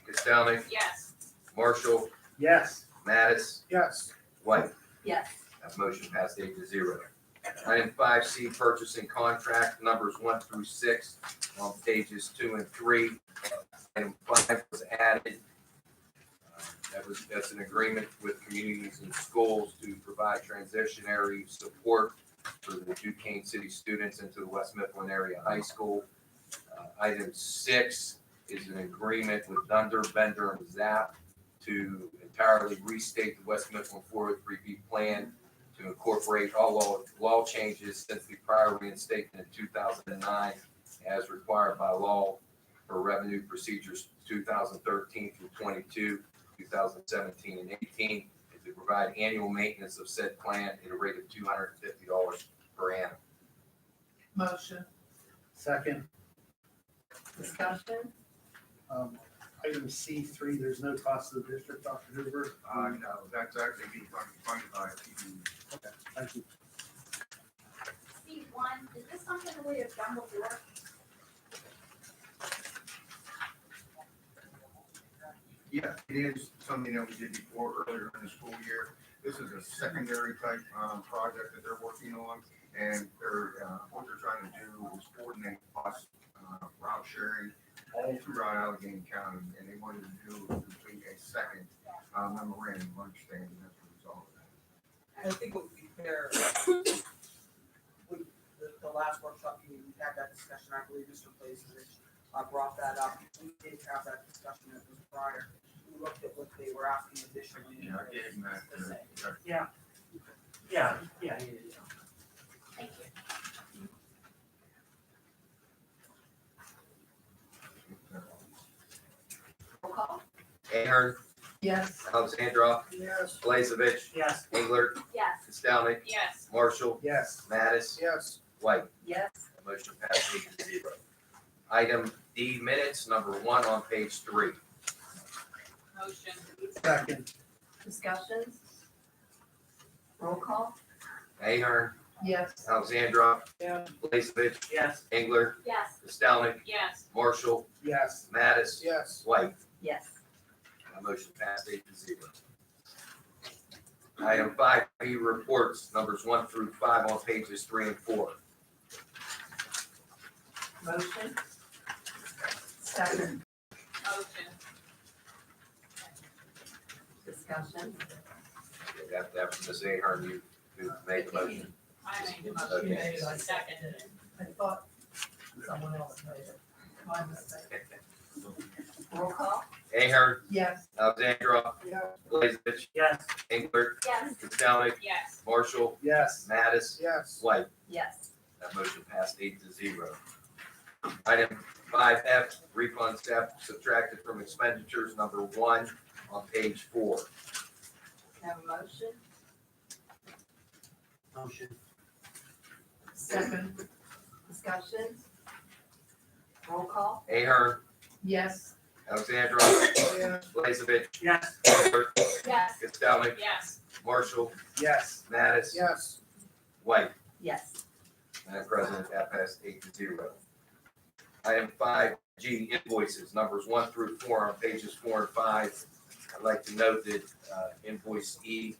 Kostelnik, Yes. Marshall, Yes. Mattis, Yes. Yes. White. That motion passed 8-0. Item 5C, purchasing contract, numbers 1 through 6 on pages 2 and 3. Item 5 was added. That's an agreement with communities and schools to provide transitionary support for the Duquesne City students into the West Mifflin area high school. Item 6 is an agreement with Dunder, Bender, and Zap to entirely restate the West Mifflin 403B plan to incorporate all law changes since the prior reinstatement in 2009 as required by law for revenue procedures 2013 through 22, 2017 and 18, and to provide annual maintenance of said plan at a rate of $250 per annum. Motion, Second. discussion? Item C3, there's no cost to the district, Dr. Hoover. No, that's actually being funded by TV. Okay, thank you. C1, is this something we have done before? Yeah, it is something that we did before earlier in the school year. This is a secondary type project that they're working on, and what they're trying to do is coordinate bus route sharing all throughout Allegheny County, and they wanted to do complete a second memorandum of understanding as a result of that. And I think it would be fair, with the last workshop meeting, we had that discussion, I believe Mr. Blazevich brought that up. We did have that discussion that was prior. We looked at what they were asking additionally. Yeah, I gave them that. Yeah. Thank you. Roll call. Ahern, Yes. Alexandra, Yes. Blazevich, Yes. Engler, Yes. Kostelnik, Yes. Marshall, Yes. Mattis, Yes. White. Yes. Motion passed 8-0. Item D, minutes, number 1 on page 3. Motion. Second. Discussions? Roll call. Ahern, Yes. Alexandra. Yeah. Blazevich. Yes. Engler. Yes. Stelnick. Yes. Marshall. Yes. Mattis. Yes. White. Yes. Motion passed 8-0. Item 5B, reports numbers 1 through 5 on pages 3 and 4. Motion. Second. Motion. Discussion. That was Ms. Ahern, you made the motion. I made the motion. Okay. I seconded it. I thought someone else made it. My mistake. Roll call. Ahern. Yes. Alexandra. Yeah. Blazevich. Yes. Engler. Yes. Stelnick. Yes. Marshall. Yes. Mattis. Yes. White. Yes. That motion passed 8-0. Item 5F, refund subtracted from expenditures, number 1 on page 4. Have a motion. Motion. Second. Discussion. Roll call. Ahern. Yes. Alexandra. Yes. Blazevich. Yes. Engler. Yes. Stelnick. Yes. Marshall. Yes. Mattis. Yes. White. Yes. Madam President, that passed 8-0. Item 5G, invoices, numbers 1 through 4 on pages 4 and 5. I'd like to note that invoice E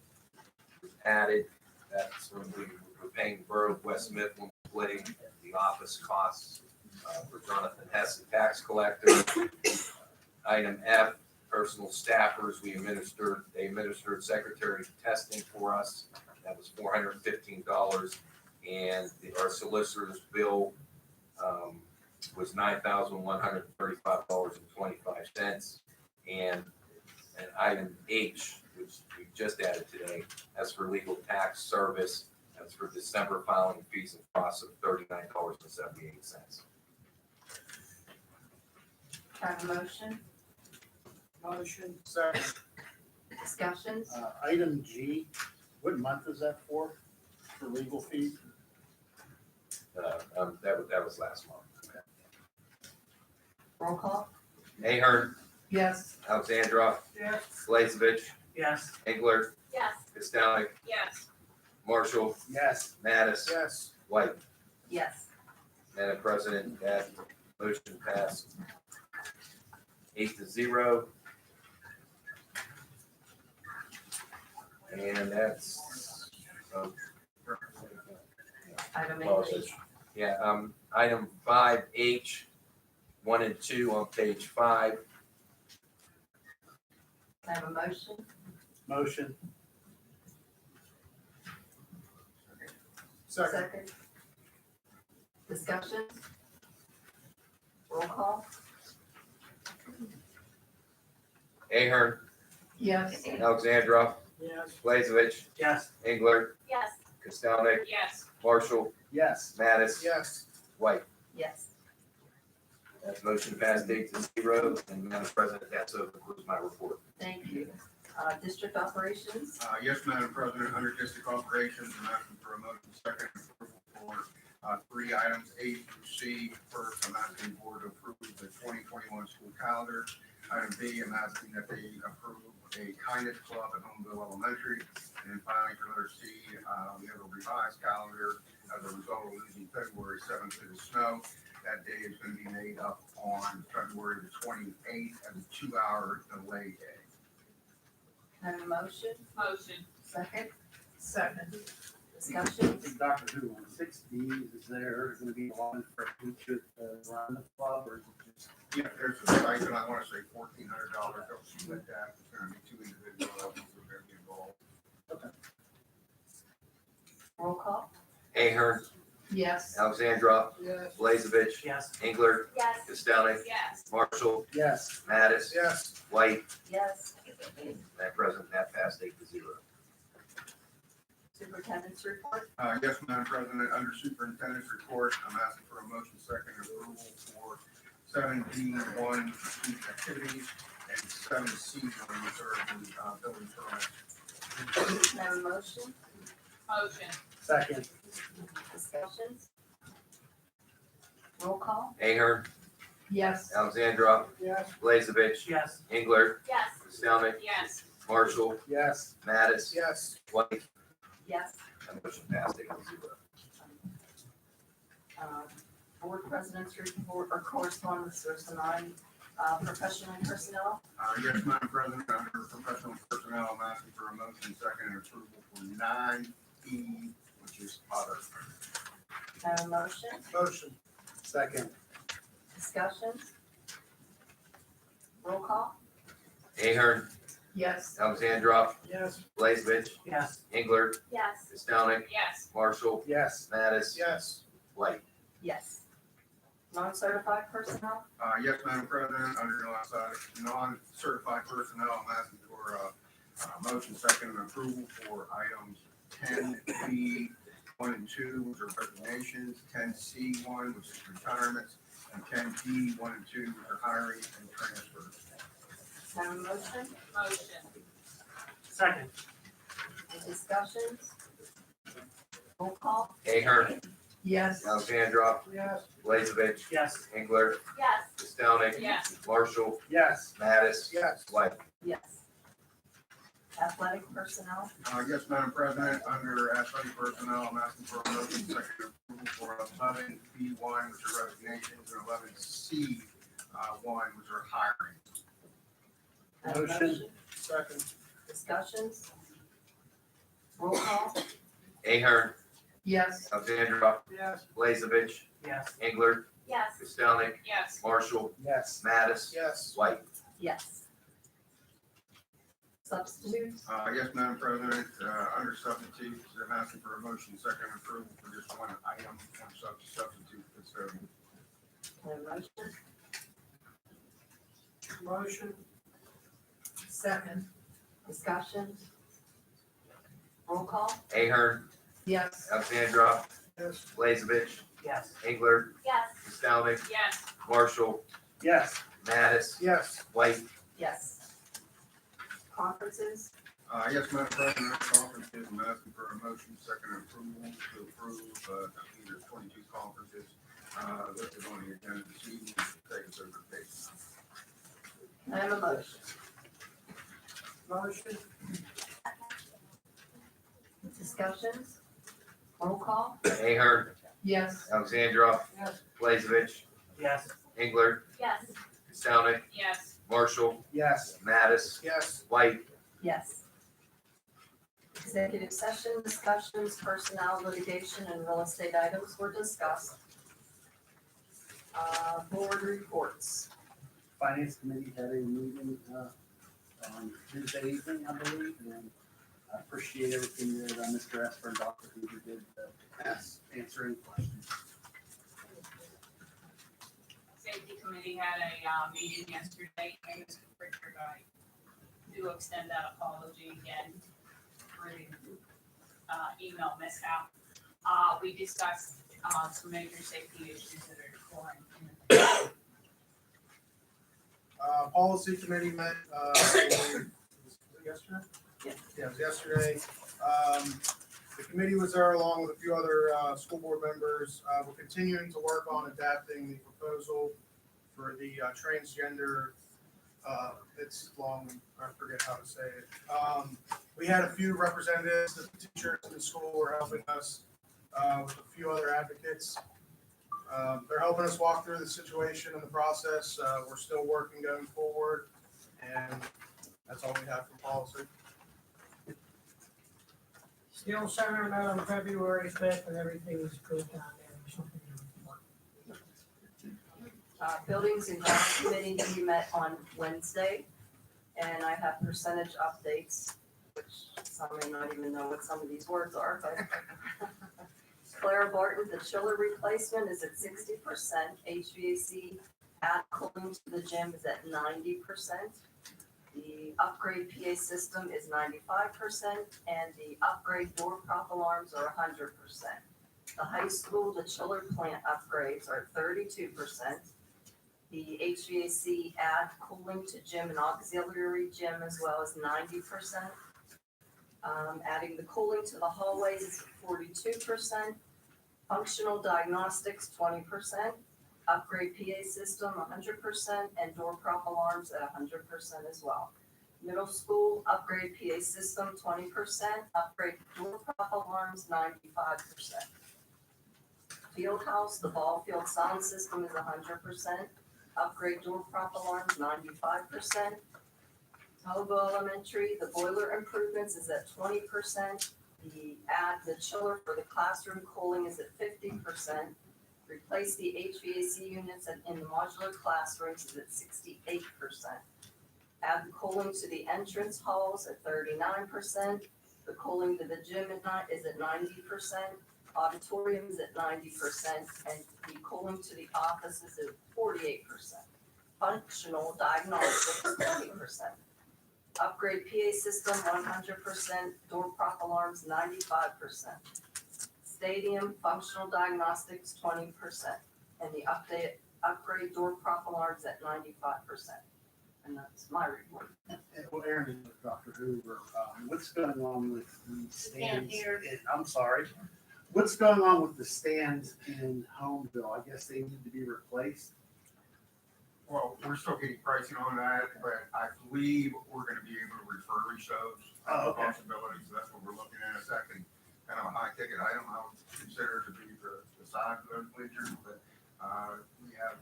was added. That's when we're paying the Borough of West Mifflin, splitting the office costs for Jonathan Hess, the tax collector. Item F, personal staffers, they administered secretary testing for us. That was $415. And our solicitor's bill was $9,135.25. And item H, which we just added today, that's for legal tax service. That's for December filing fees and costs of $39.78. Have a motion. Motion. Second. Discussions. Item G, what month is that for legal fees? That was last month. Roll call. Ahern. Yes. Alexandra. Yes. Blazevich. Yes. Engler. Yes. Costello. Yes. Marshall. Yes. Mattis. Yes. White. Yes. Madam President, that motion passed 8-0. And that's, Item apologies. H. Yeah, item 5H, 1 and 2 on page 5. Have a motion. Motion. Second. Discussions. Roll call. Ahern. Yes. Alexandra. Yes. Blazevich. Yes. Engler. Yes. Costello. Yes. Marshall. Yes. Mattis. Yes. White. Yes. That motion passed 8-0. And Madam President, that concludes my report. Thank you. District operations. Yes, Madam President, under district operations, I'm asking for a motion second approval for 3 items, A through C. First, I'm asking the board to approve the 2021 school calendar. Item B, I'm asking that they approve a kindness club at Homeville Elementary. And finally, for letter C, we have a revised calendar as a result of losing February 7th to the snow. That day is going to be made up on February the 28th as a 2-hour delay day. Have a motion. Motion. Second. Second. Discussions. Dr. Who, on 6B, is there going to be one for each of the run the club, or is it just? Yeah, there's a stipend, I want to say $1,400, don't split that, it's going to be 2 individual levels that are going to be involved. Roll call. Ahern. Yes. Alexandra. Yes. Blazevich. Yes. Engler. Yes. Costello. Yes. Marshall. Yes. Mattis. Yes. White. Yes. Madam President, that passed 8-0. Superintendent's report. Yes, Madam President, under superintendent's report, I'm asking for a motion second approval for 7D1 student activities and 7C on the third building permit. Have a motion. Motion. Second. Discussions. Roll call. Ahern. Yes. Alexandra. Yes. Blazevich. Yes. Engler. Yes. Costello. Yes. Marshall. Yes. Mattis. Yes. White. Yes. That motion passed 8-0. board president's report or correspondence, there's none. Professional personnel, Yes, Madam President, under professional personnel, I'm asking for a motion, second, and approval for 9E, which is other. have a motion, Motion. Second. discussion? Roll call? Ahern, Yes. Alexandrov, Yes. Blazevich, Yes. Engler, Yes. Pistonik, Yes. Marshall, Yes. Mattis, Yes. White. Yes. Non-certified personnel, Yes, Madam President, under non-certified personnel, I'm asking for a motion, second, and approval for items 10B, 1 and 2, which are resignations, 10C1, which is retirements, and 10D, 1 and 2, which are hiring and transfers. have a motion, Motion. Second. any discussions? Roll call? Ahern, Yes. Alexandrov, Yes. Blazevich, Yes. Engler, Yes. Pistonik, Yes. Marshall, Yes. Mattis, Yes. White. Yes. Athletic personnel, Yes, Madam President, under athletic personnel, I'm asking for a motion, second, and approval for 11B1, which are resignations, and 11C1, which are hiring. have a Motion. Second. discussions? Roll call? Ahern, Yes. Alexandrov, Yes. Blazevich, Yes. Engler, Yes. Pistonik, Yes. Marshall, Yes. Mattis, Yes. White. Yes. Substitutes, Yes, Madam President, under substitutes, I'm asking for a motion, second, and approval for just one item, one substitute custodian. have a motion, Motion. Second. discussion? Roll call? Ahern, Yes. Alexandrov, Yes. Blazevich, Yes. Engler, Yes. Pistonik, Yes. Marshall, Yes. Mattis, Yes. White. Yes. Conferences, Yes, Madam President, conferences, I'm asking for a motion, second, and approval to approve, either 22 conferences, listed on the agenda this evening, take us over the page. I have a motion, Motion. discussions? Roll call? Ahern, Yes. Alexandrov, Yes. Blazevich, Yes. Engler, Yes. Pistonik, Yes. Marshall, Yes. Mattis, Yes. White. Yes. Executive session discussions, personnel, litigation, and real estate items were discussed. Board reports. Finance Committee had a meeting on Tuesday evening, I believe, and I appreciate everything that Mr. Esper and Dr. Hoover did answering questions. Safety Committee had a meeting yesterday, and Mr. Pritchard, I do extend that apology again for the email mishap. We discussed some major safety issues that are occurring in the Policy committee met, was it yesterday? Yeah. Yeah, it was yesterday. The committee was there along with a few other, school board members. We're continuing to work on adapting the proposal for the, transgender, it's long, I forget how to say it. We had a few representatives, the teachers in the school were helping us, with a few other advocates. They're helping us walk through the situation and the process. We're still working going forward, and that's all we have for policy. Still center met on February 5th and everything is good down there. Buildings and grounds committee, we met on Wednesday, and I have percentage updates, which some may not even know what some of these words are, but. Clara Barton, the chiller replacement is at 60%, HVAC add cooling to the gym is at 90%. The upgrade PA system is 95%, and the upgrade door prop alarms are 100%. The high school, the chiller plant upgrades are 32%. The HVAC add cooling to gym and auxiliary gym as well as 90%. Adding the cooling to the hallways is 42%. Functional diagnostics, 20%. Upgrade PA system, 100%, and door prop alarms at 100% as well. Middle school, upgrade PA system, 20%. Upgrade door prop alarms, 95%. Field house, the ball field sound system is 100%. Upgrade door prop alarms, 95%. Tobo Elementary, the boiler improvements is at 20%. The chiller for the classroom cooling is at 50%. Replace the HVAC units in the modular classrooms is at 68%. Add the cooling to the entrance halls at 39%. The cooling to the gym at night is at 90%. Auditorium is at 90%, and the cooling to the office is at 48%. Functional diagnostics, 20%. Upgrade PA system, 100%. Door prop alarms, 95%. Stadium functional diagnostics, 20%. And the upgrade door prop alarms at 95%. And that's my report. Well, Aaron and Dr. Hoover, what's going on with the Can't stands? hear. I'm sorry. What's going on with the stands in Homeville? I guess they need to be replaced. Well, we're still getting pricing on that, but I believe we're gonna be able to refurbish those. Oh, okay. Possibilities, that's what we're looking at. A second, kind of a high ticket item, I would consider to be the size of those bleachers, but, we have,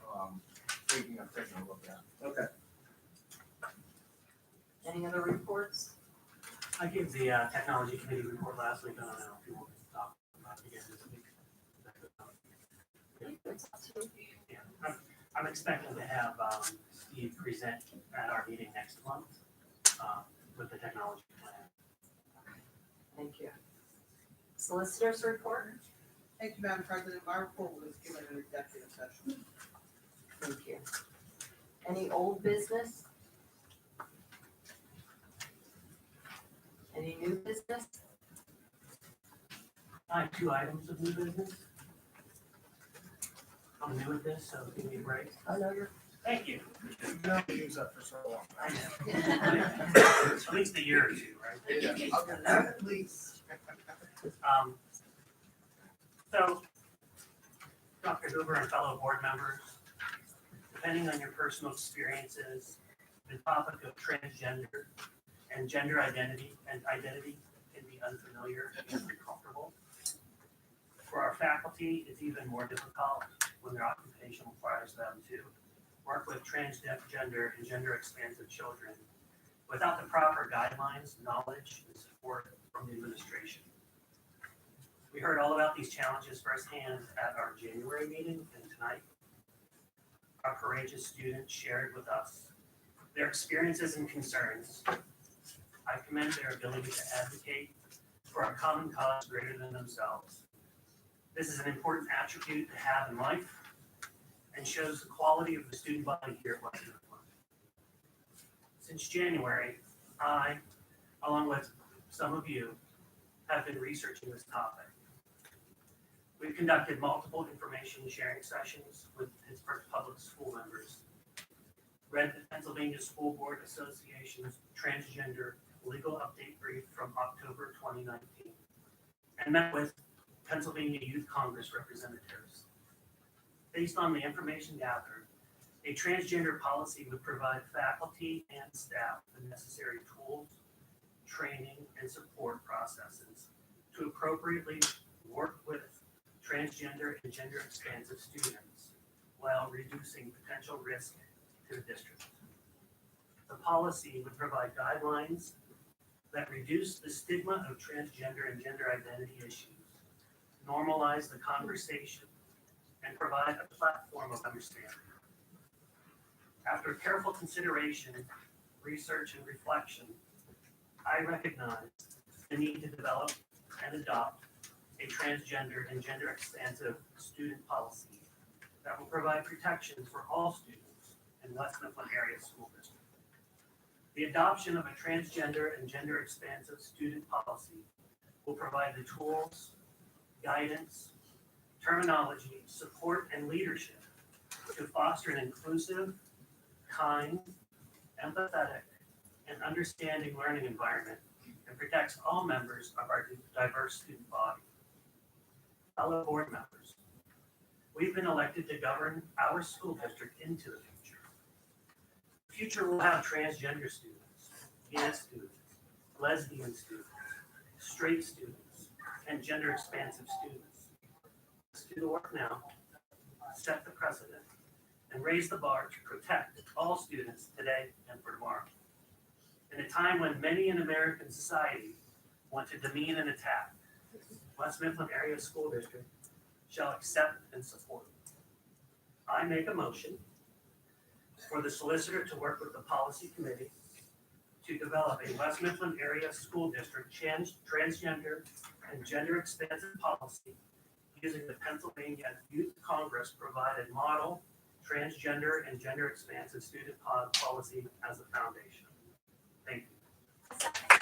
thinking of taking a look at. Okay. Any other reports? I gave the technology committee report last week. I don't know if you want to talk about it again this week. Yeah. I'm expecting to have Steve present at our meeting next month with the technology plan. Thank you. Solicitors report? Thank you, Madam President. My report was given in executive session. Thank you. Any old business? Any new business? I have 2 items of new business. I'm new at this, so give me a break. I know you're. Thank you. You don't use that for so long. I know. At least a year or 2, right? Yeah, I'll get that at least. So, Dr. Hoover and fellow board members, depending on your personal experiences, the topic of transgender and gender identity can be unfamiliar and uncomfortable. For our faculty, it's even more difficult when their occupation requires them to work with transgender and gender expansive children without the proper guidelines, knowledge, and support from the administration. We heard all about these challenges firsthand at our January meeting, and tonight, our courageous students shared with us their experiences and concerns. I commend their ability to advocate for a common cause greater than themselves. This is an important attribute to have in life and shows the quality of the student body here at West Mifflin. Since January, I, along with some of you, have been researching this topic. We've conducted multiple information sharing sessions with Pittsburgh Public School members, read the Pennsylvania School Board Association's transgender legal update brief from October 2019, and met with Pennsylvania Youth Congress representatives. Based on the information gathered, a transgender policy would provide faculty and staff the necessary tools, training, and support processes to appropriately work with transgender and gender expansive students while reducing potential risk to the district. The policy would provide guidelines that reduce the stigma of transgender and gender identity issues, normalize the conversation, and provide a platform of understanding. After careful consideration, research, and reflection, I recognize the need to develop and adopt a transgender and gender expansive student policy that will provide protections for all students in West Mifflin area school district. The adoption of a transgender and gender expansive student policy will provide the tools, guidance, terminology, support, and leadership to foster an inclusive, kind, empathetic, and understanding learning environment and protects all members of our diverse student body. Fellow board members, we've been elected to govern our school district into the future. The future will have transgender students, gay students, lesbian students, straight students, and gender expansive students. This do the work now, set the precedent, and raise the bar to protect all students today and for tomorrow. In a time when many in American society want to demean and attack, West Mifflin Area School District shall accept and support. I make a motion for the solicitor to work with the policy committee to develop a West Mifflin Area School District transgender and gender expansive policy using the Pennsylvania Youth Congress provided model transgender and gender expansive student policy as a foundation. Thank you.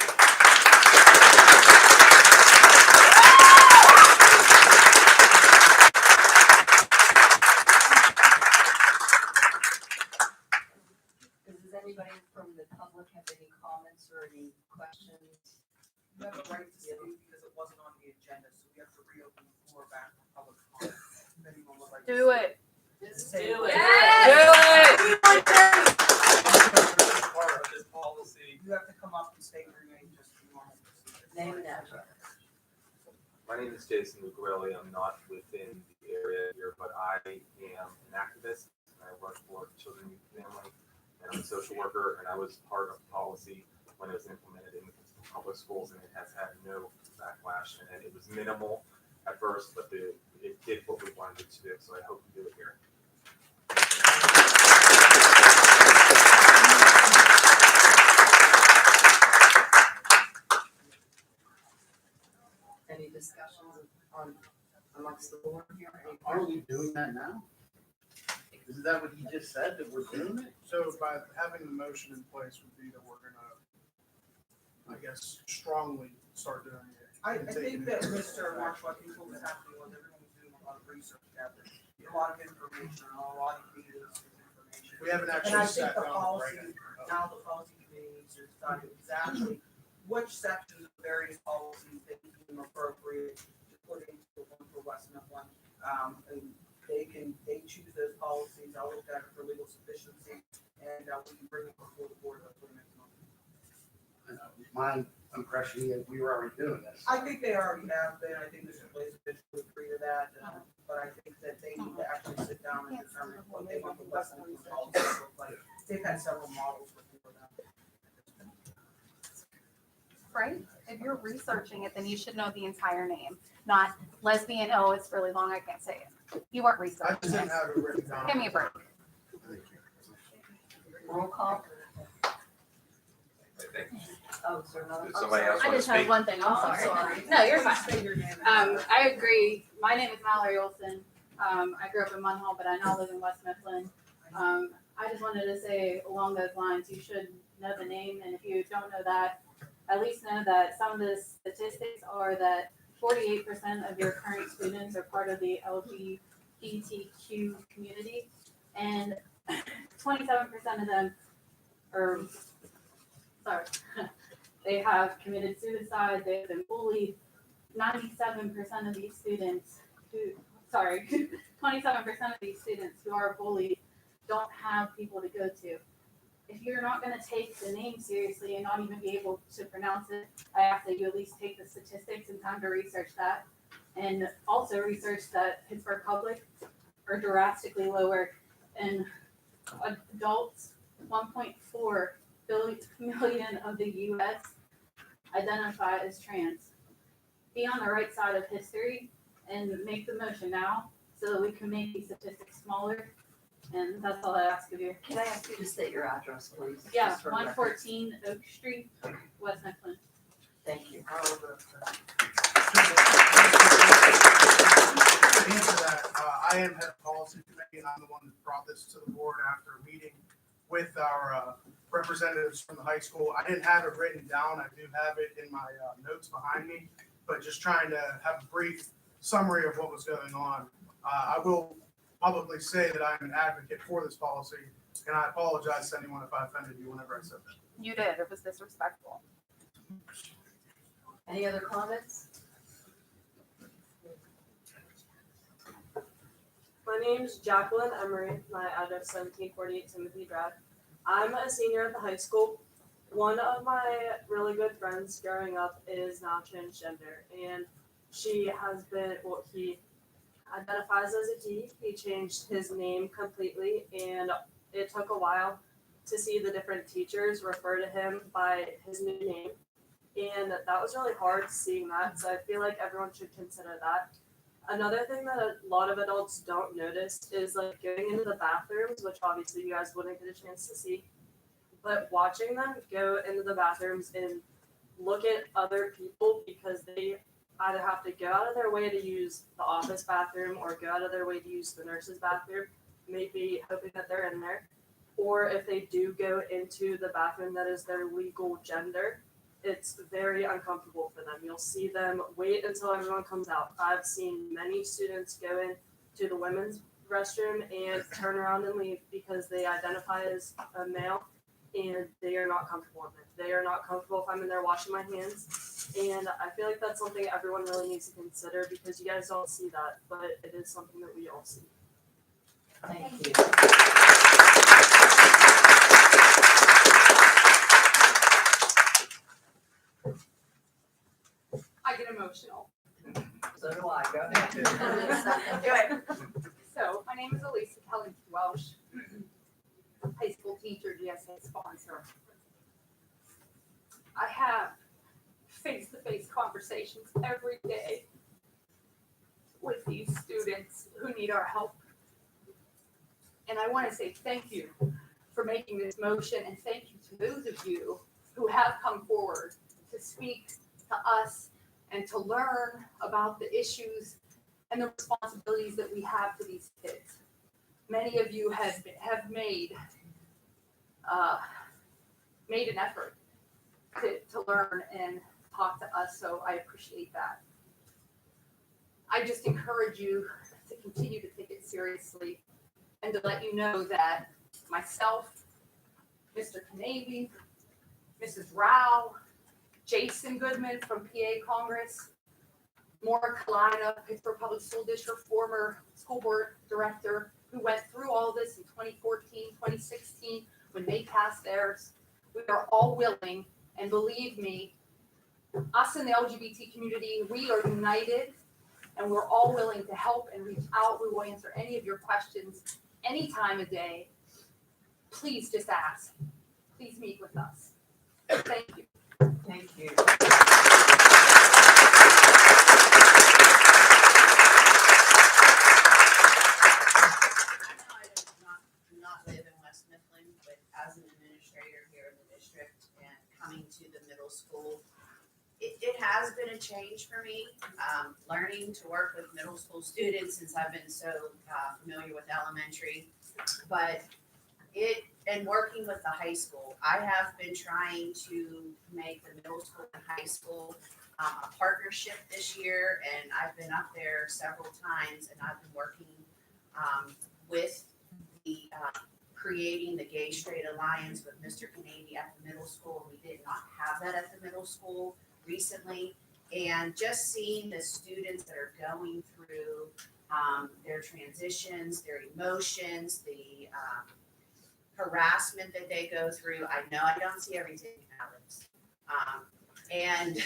Does anybody from the public have any comments or any questions? You have a right to speak because it wasn't on the agenda, so we have to reopen the floor back for public comment. If anyone would like to Do speak. it. Just say Do it. it. Yes! Part of this policy. You have to come up and state your name, just normal procedure. Name and address. My name is Jason Lucarelli. I'm not within the area here, but I am an activist. I work for Children and Family, and I'm a social worker, and I was part of policy when it was implemented in public schools, and it has had no backlash, and it was minimal at first, but it did what we wanted it to do, so I hope we do it here. Any discussions on amongst the board here? Any Are we doing that now? Is that what he just said, that we're doing it? So by having the motion in place would be that we're gonna, I guess, strongly start doing it. I and taking think that it. Mr. Marshall, I think what was happening was everyone was doing a lot of research together. A lot of information, a lot of meetings with information. We haven't And actually I think sat the down policy, and write it. now the policy committee needs to decide exactly which sections of various policies they deem appropriate to put into the one for West Mifflin. And they choose those policies, I'll look at it for legal sufficiency, and we can bring it before the board hopefully next month. My impression is we were already doing this. I think they already have been, I think Mr. Blaze eventually agree to that, but I think that they need to actually sit down and determine what they want the West Mifflin policy to look like. They've had several models before that. Right? If you're researching it, then you should know the entire name, not lesbian, oh, it's really long, I can't say it. You weren't I researching just didn't it. have it written down. Give me a break. Roll call? Oh, is there another? Did somebody else I want to just have speak? one thing, I'm Oh, sorry. No, you're fine. Say your name. I agree. My name is Mallory Olson. I grew up in Munhall, but I now live in West Mifflin. I just wanted to say along those lines, you should know the name, and if you don't know that, at least know that some of the statistics are that 48% of your current students are part of the LGBTQ community, and 27% of them are, sorry, they have committed suicide, they've been bullied. 97% of these students who, 27% of these students who are bullied don't have people to go to. If you're not going to take the name seriously and not even be able to pronounce it, I ask that you at least take the statistics and time to research that. And also research that Pittsburgh Public are drastically lower in adults. 1.4 million of the US identify as trans. Be on the right side of history and make the motion now so that we can make these statistics smaller. And that's all I ask of you. Can I ask you to state your address, please? Yeah, Just for record. 114 Oak Street, West Mifflin. Thank you. To answer that, I am head of policy committee, and I'm the one that brought this to the board after a meeting with our representatives from the high school. I didn't have it written down. I do have it in my notes behind me, but just trying to have a brief summary of what was going on. I will publicly say that I'm an advocate for this policy, and I apologize to anyone if I offended you whenever I said that. You did. It was disrespectful. Any other comments? My name's Jacqueline Emery. My address is 1748 Timothy Drive. I'm a senior at the high school. One of my really good friends growing up is now transgender, and she has been, well, he identifies as a he. He changed his name completely, and it took a while to see the different teachers refer to him by his new name. And that was really hard seeing that, so I feel like everyone should consider that. Another thing that a lot of adults don't notice is like going into the bathrooms, which obviously you guys wouldn't get a chance to see, but watching them go into the bathrooms and look at other people because they either have to go out of their way to use the office bathroom or go out of their way to use the nurse's bathroom, maybe hoping that they're in there. Or if they do go into the bathroom that is their legal gender, it's very uncomfortable for them. You'll see them wait until everyone comes out. I've seen many students go into the women's restroom and turn around and leave because they identify as a male and they are not comfortable in it. They are not comfortable if I'm in there washing my hands. And I feel like that's something everyone really needs to consider because you guys don't see that, but it is something that we all see. Thank you. I get emotional. So do I. Go ahead. Do it. So, my name is Elisa Kelly Welsh, high school teacher, GSA sponsor. I have face-to-face conversations every day with these students who need our help. And I want to say thank you for making this motion, and thank you to those of you who have come forward to speak to us and to learn about the issues and the responsibilities that we have for these kids. Many of you have made an effort to learn and talk to us, so I appreciate that. I just encourage you to continue to take it seriously and to let you know that myself, Mr. Canavy, Mrs. Rao, Jason Goodman from PA Congress, Maura Kalina, Pittsburgh Public School District, former school board director, who went through all this in 2014, 2016, when they passed theirs. We are all willing, and believe me, us in the LGBT community, we are united, and we're all willing to help and reach out. We will answer any of your questions any time of day. Please just ask. Please meet with us. Thank you. Thank you. Not live in West Mifflin, but as an administrator here in the district and coming to the middle school, it has been a change for me, learning to work with middle school students since I've been so familiar with elementary. But and working with the high school, I have been trying to make the middle school and high school a partnership this year, and I've been up there several times, and I've been working with the creating the Gay Straight Alliance with Mr. Canavy at the middle school. We did not have that at the middle school recently, and just seeing the students that are going through their transitions, their emotions, the harassment that they go through. I know I don't see everything, Alex. And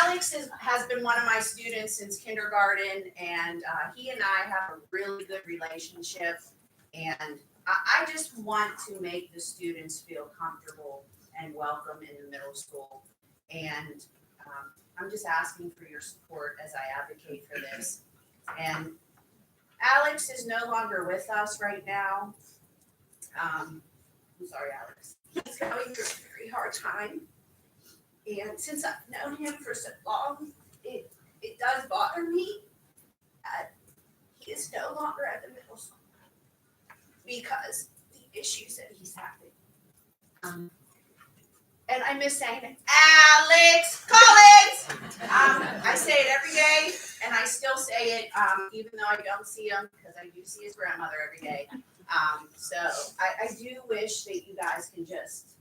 Alex has been one of my students since kindergarten, and he and I have a really good relationship. And I just want to make the students feel comfortable and welcome in the middle school. And I'm just asking for your support as I advocate for this. And Alex is no longer with us right now. I'm sorry, Alex. He's going through a very hard time. And since I've known him for so long, it does bother me that he is no longer at the middle school because the issues that he's having. And I miss saying, Alex Collins! I say it every day, and I still say it, even though I don't see him, because I do see his grandmother every day. So I do wish that you guys can just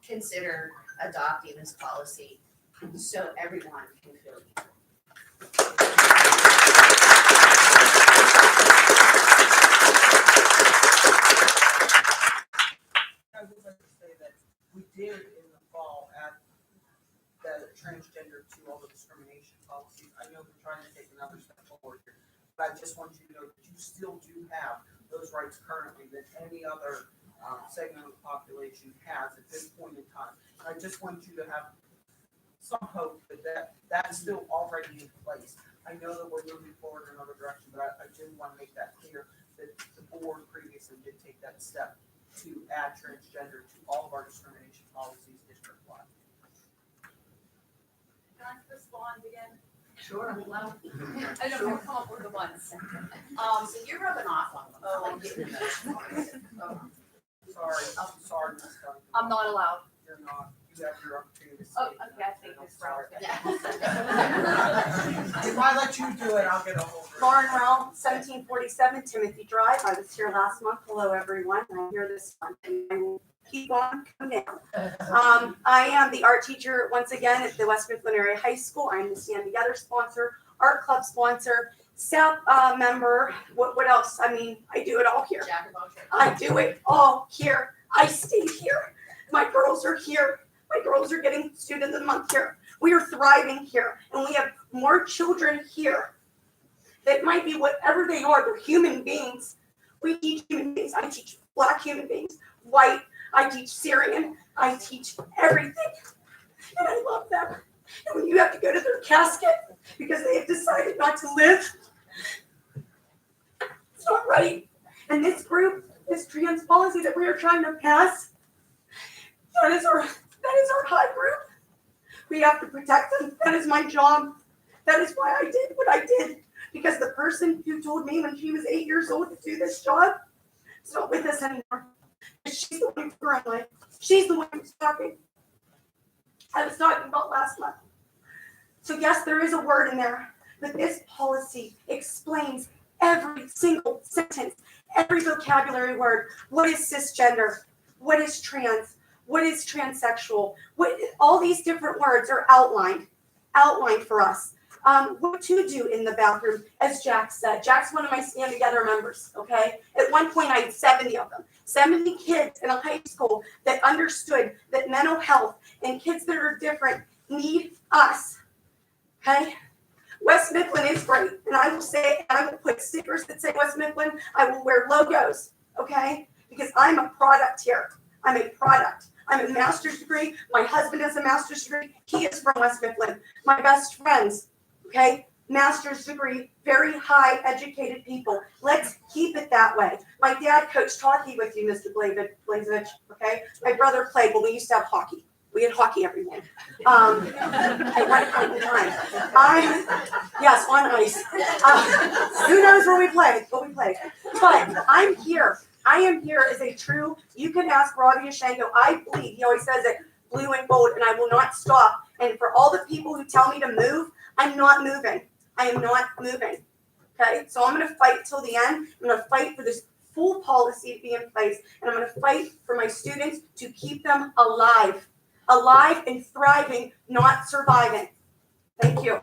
consider adopting this policy so everyone can feel equal. I would like to say that we did in the fall add the transgender to all the discrimination policies. I know we're trying to take another step forward here. But I just want you to know that you still do have those rights currently that any other segment of the population has at this point in time. I just want you to have some hope that that's still already in place. I know that we're moving forward in another direction, but I do want to make that clear that the board previously did take that step to add transgender to all of our discrimination policies district-wide. Can I respond again? Sure. Well, I don't know, come up with the ones. So you're rubbing off on them. Oh, I'm getting emotional. Sorry, I'm sorry, Ms. Duncan. I'm not allowed. You're not, you have your opportunity to speak. Oh, okay, I think Ms. Brown's If I let you do it, I'll get a hold of it. Lauren Rowell, 1747 Timothy Drive. I was here last month. Hello, everyone. I'm here this month, and I will keep on coming down. I am the art teacher once again at the West Mifflin Area High School. I'm the Stand Together sponsor, art club sponsor, staff member. What else? I mean, I do it all here. Jack of all trades. I do it all here. I stay here. My girls are here. My girls are getting Student of the Month here. We are thriving here, and we have more children here that might be whatever they are. They're human beings. We teach human beings. I teach Black human beings, white. I teach Syrian. I teach everything, and I love them. And when you have to go to their casket because they have decided not to live, it's not right. And this group, this trans policy that we are trying to pass, that is our high group. We have to protect them. That is my job. That is why I did what I did. Because the person who told me when she was 8 years old to do this job is not with us anymore. She's the one who's running. She's the one who's talking. I was talking about last month. So yes, there is a word in there, but this policy explains every single sentence, every vocabulary word. What is cisgender? What is trans? What is transsexual? All these different words are outlined for us. What to do in the bathroom, as Jack said. Jack's one of my Stand Together members, okay? At one point, I had 70 of them. 70 kids in a high school that understood that mental health and kids that are different need us, okay? West Mifflin is great, and I will say, I will put stickers that say West Mifflin. I will wear logos, okay? Because I'm a product here. I'm a product. I'm a master's degree. My husband has a master's degree. He is from West Mifflin. My best friends, okay? Master's degree, very high educated people. Let's keep it that way. My dad coached hockey with you, Mr. Blazevich, okay? My brother played, but we used to have hockey. We had hockey every day. At one point in time. Yes, on ice. Who knows where we played, but we played. But I'm here. I am here as a true, you can ask Robbie Yashenko, I bleed, he always says it, blue and gold, and I will not stop. And for all the people who tell me to move, I'm not moving. I am not moving. Okay, so I'm going to fight till the end. I'm going to fight for this full policy to be in place, and I'm going to fight for my students to keep them alive and thriving, not surviving. Thank you.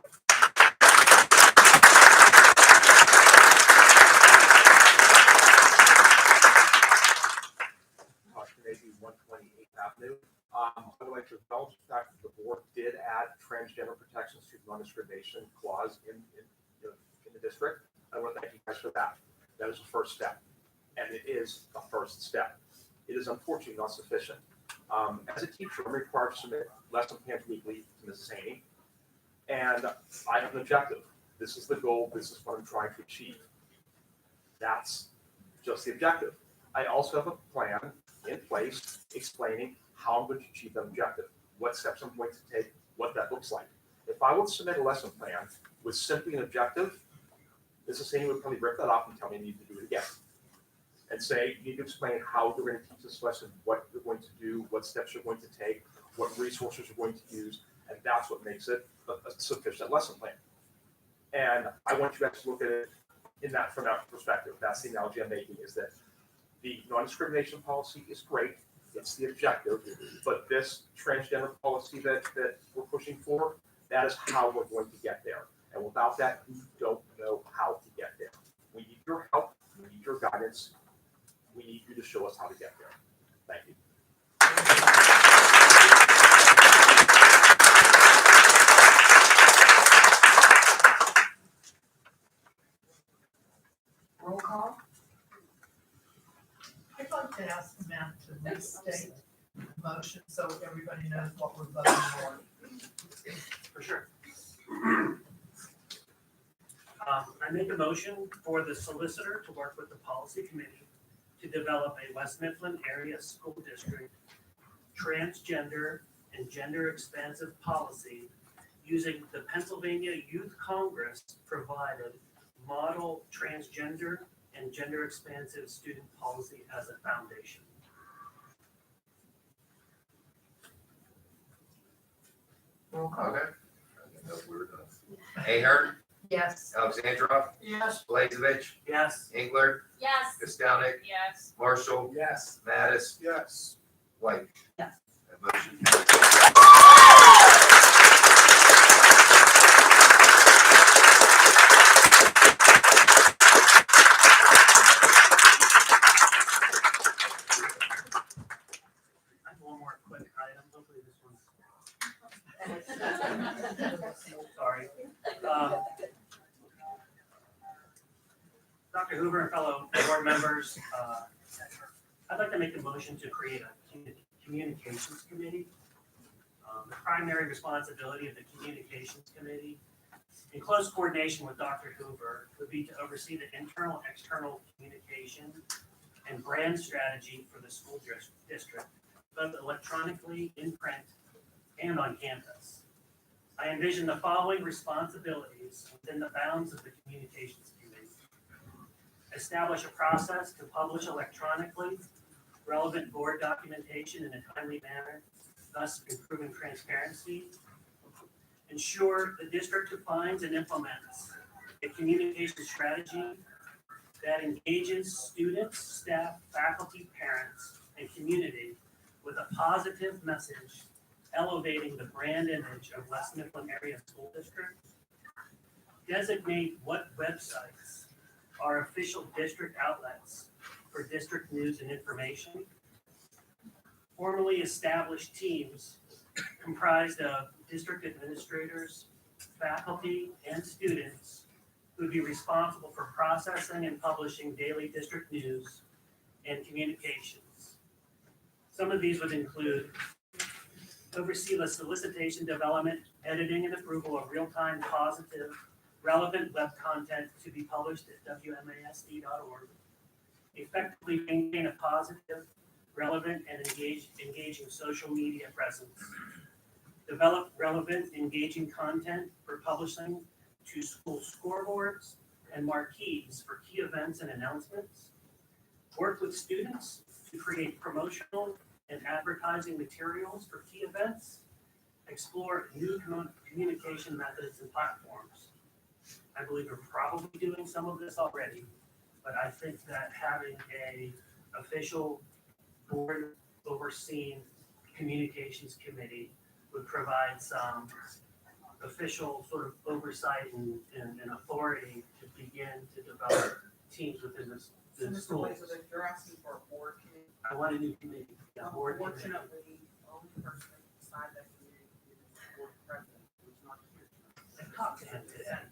Maybe 128th Avenue. I would like to acknowledge the fact that the board did add transgender protections to the non-discrimination clause in the district. I want to thank you guys for that. That is the first step, and it is a first step. It is unfortunately not sufficient. As a teacher, I'm required to submit lesson plans weekly to Mrs. Haney, and I have an objective. This is the goal. This is what I'm trying to achieve. That's just the objective. I also have a plan in place explaining how I'm going to achieve that objective, what steps I'm going to take, what that looks like. If I would submit a lesson plan with simply an objective, Mrs. Haney would probably rip that off and tell me I need to do it again. And say, you need to explain how you're going to teach this lesson, what you're going to do, what steps you're going to take, what resources you're going to use, and that's what makes it a sufficient lesson plan. And I want you guys to look at it from that perspective. That's the analogy I'm making, is that the non-discrimination policy is great. It's the objective, but this transgender policy that we're pushing for, that is how we're going to get there. And without that, we don't know how to get there. We need your help. We need your guidance. We need you to show us how to get there. Thank you. ask Matt to restate the motion so everybody knows what we're voting on? For sure. I make a motion for the solicitor to work with the policy committee to develop a West Mifflin area school district transgender and gender expansive policy using the Pennsylvania Youth Congress provided model transgender and gender expansive student policy as a foundation. Okay. I know we were done. Ahern, Yes. Alexandrov, Yes. Blazevich, Yes. Engler, Yes. Pistonik, Yes. Marshall, Yes. Mattis, Yes. White. Yes. That motion carries. I have one more quick item, hopefully this one's. Sorry. Dr. Hoover and fellow board members, I'd like to make a motion to create a communications committee. The primary responsibility of the communications committee, in close coordination with Dr. Hoover, would be to oversee the internal, external communication and brand strategy for the school district, both electronically, in print, and on campus. I envision the following responsibilities within the bounds of the communications committee. Establish a process to publish electronically relevant board documentation in a timely manner, thus improving transparency. Ensure the district defines and implements a communication strategy that engages students, staff, faculty, parents, and community with a positive message elevating the brand image of West Mifflin Area School District. Designate what websites are official district outlets for district news and information. Formally establish teams comprised of district administrators, faculty, and students who would be responsible for processing and publishing daily district news and communications. Some of these would include oversee the solicitation, development, editing, and approval of real-time, positive, relevant web content to be published at wmasd.org. Effectively maintain a positive, relevant, and engaging social media presence. Develop relevant, engaging content for publishing to school scoreboards and marquees for key events and announcements. Work with students to create promotional and advertising materials for key events. Explore new communication methods and platforms. I believe we're probably doing some of this already, but I think that having a official board overseen communications committee would provide some official sort of oversight and authority to begin to develop teams within the So Mr. schools. Elizabeth, you're asking for a board committee. I want a new committee, a board committee. Unfortunately, the only person that can decide that committee is the board president, who's not here tonight. I talked to him today.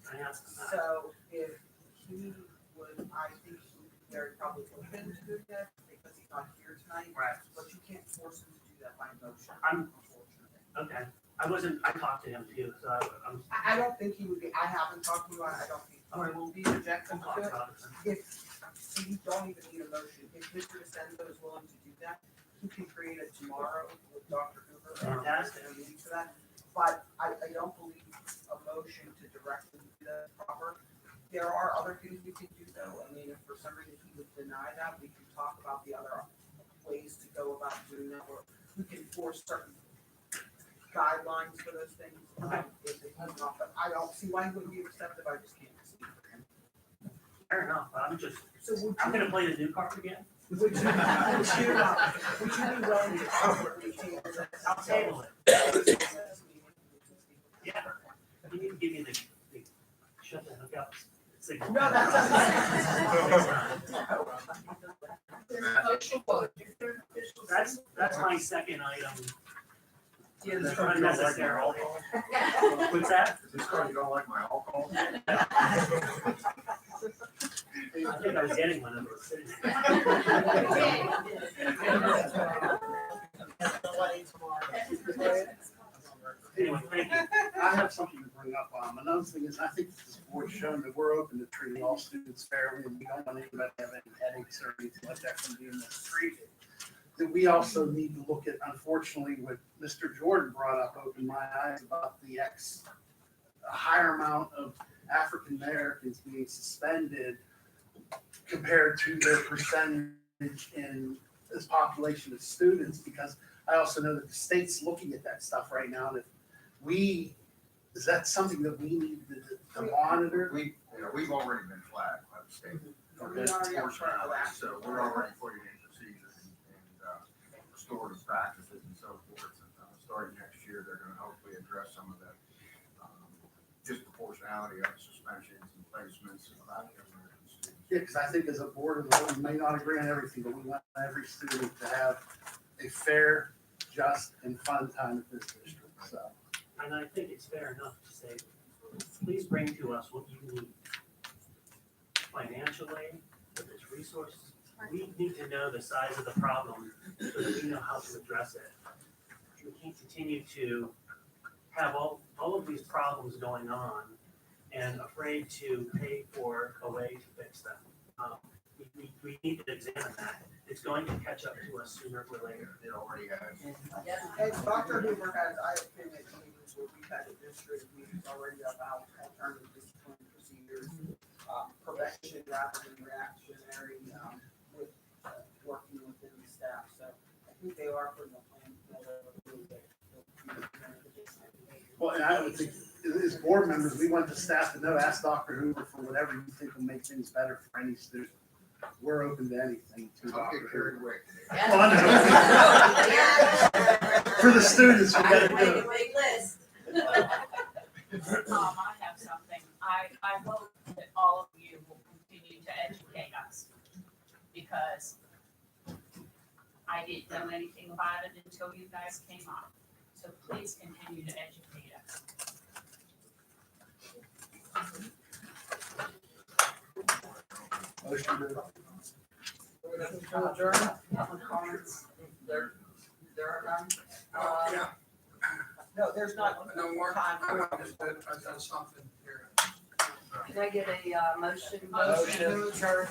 I asked him that. So if he would, I think he would be very probably open to do that because he's not here tonight. Right. But you can't force him to do that by motion, I'm- unfortunately. Okay, I talked to him too, so I'm. I don't think he would be, I haven't talked to him, I don't think he will be objecting I'll talk to it. about it. So you don't even need a motion. If Mr. DeSenzo is willing to do that, he can create it tomorrow with Dr. Hoover. Fantastic. And a meeting for that. But I don't believe a motion to directly do that is proper. There are other things we can do though. I mean, if for some reason he would deny that, we can talk about the other ways to go about doing that. Or we can force certain guidelines for those things. If he's not, but I don't see why he wouldn't be receptive. I just can't see for him. Fair enough, but I'm just, So would I'm you, gonna play the new card again. would you be willing to awkwardly table that? I'll table it. Yeah, you need to give me the shut the hook up signal. No, That's my second item. Yeah, this card you don't like my Unnecessarily. alcohol? What's that? Is this card you don't like my alcohol? I think I was getting one of those. Anyway, thank you. I have something to bring up. Another thing is, I think this board's shown that we're open to treating all students fairly, and we don't want anybody to have any headaches or anything like that from being mistreated. That we also need to look at, unfortunately, what Mr. Jordan brought up, opened my eyes about the a higher amount of African Americans being suspended compared to their percentage in this population of students, because I also know that the state's looking at that stuff right now, and if is that something that we need to monitor? We've already been flagged by the state. We already have Proportionality, so we're already putting in procedures and restorative practices and so forth. Starting next year, they're gonna hopefully address some of that disproportionality of suspensions and placements of African American students. Yeah, because I think as a board, we may not agree on everything, but we want every student to have a fair, just, and fun time at this district, so. And I think it's fair enough to say, please bring to us what you need. Financially, with its resources, we need to know the size of the problem so that we know how to address it. We can't continue to have all of these problems going on and afraid to pay for a way to fix them. We need to examine that. It's going to catch up to us sooner or later. It already has. And Dr. Hoover has, I have been at meetings where we've had a district meetings already about alternative discipline procedures, prevention rather than reactionary, with, working within the staff. So I think they are putting a plan together. Well, and I would think, as board members, we want the staff to know, ask Dr. Hoover for whatever you think will make things better for any student. We're open to anything to I'll Dr. get carried Hoover. away. Well, I know. For the students, we gotta do it. Wait list. I have something. I hope that all of you will continue to educate us, because I didn't know anything about it until you guys came up. So please continue to educate us. Motion to To adjourn, public comments, there are none. Yeah. No, there's not. No more. Time. I've done something here. Can I get a motion? Motion. To adjourn.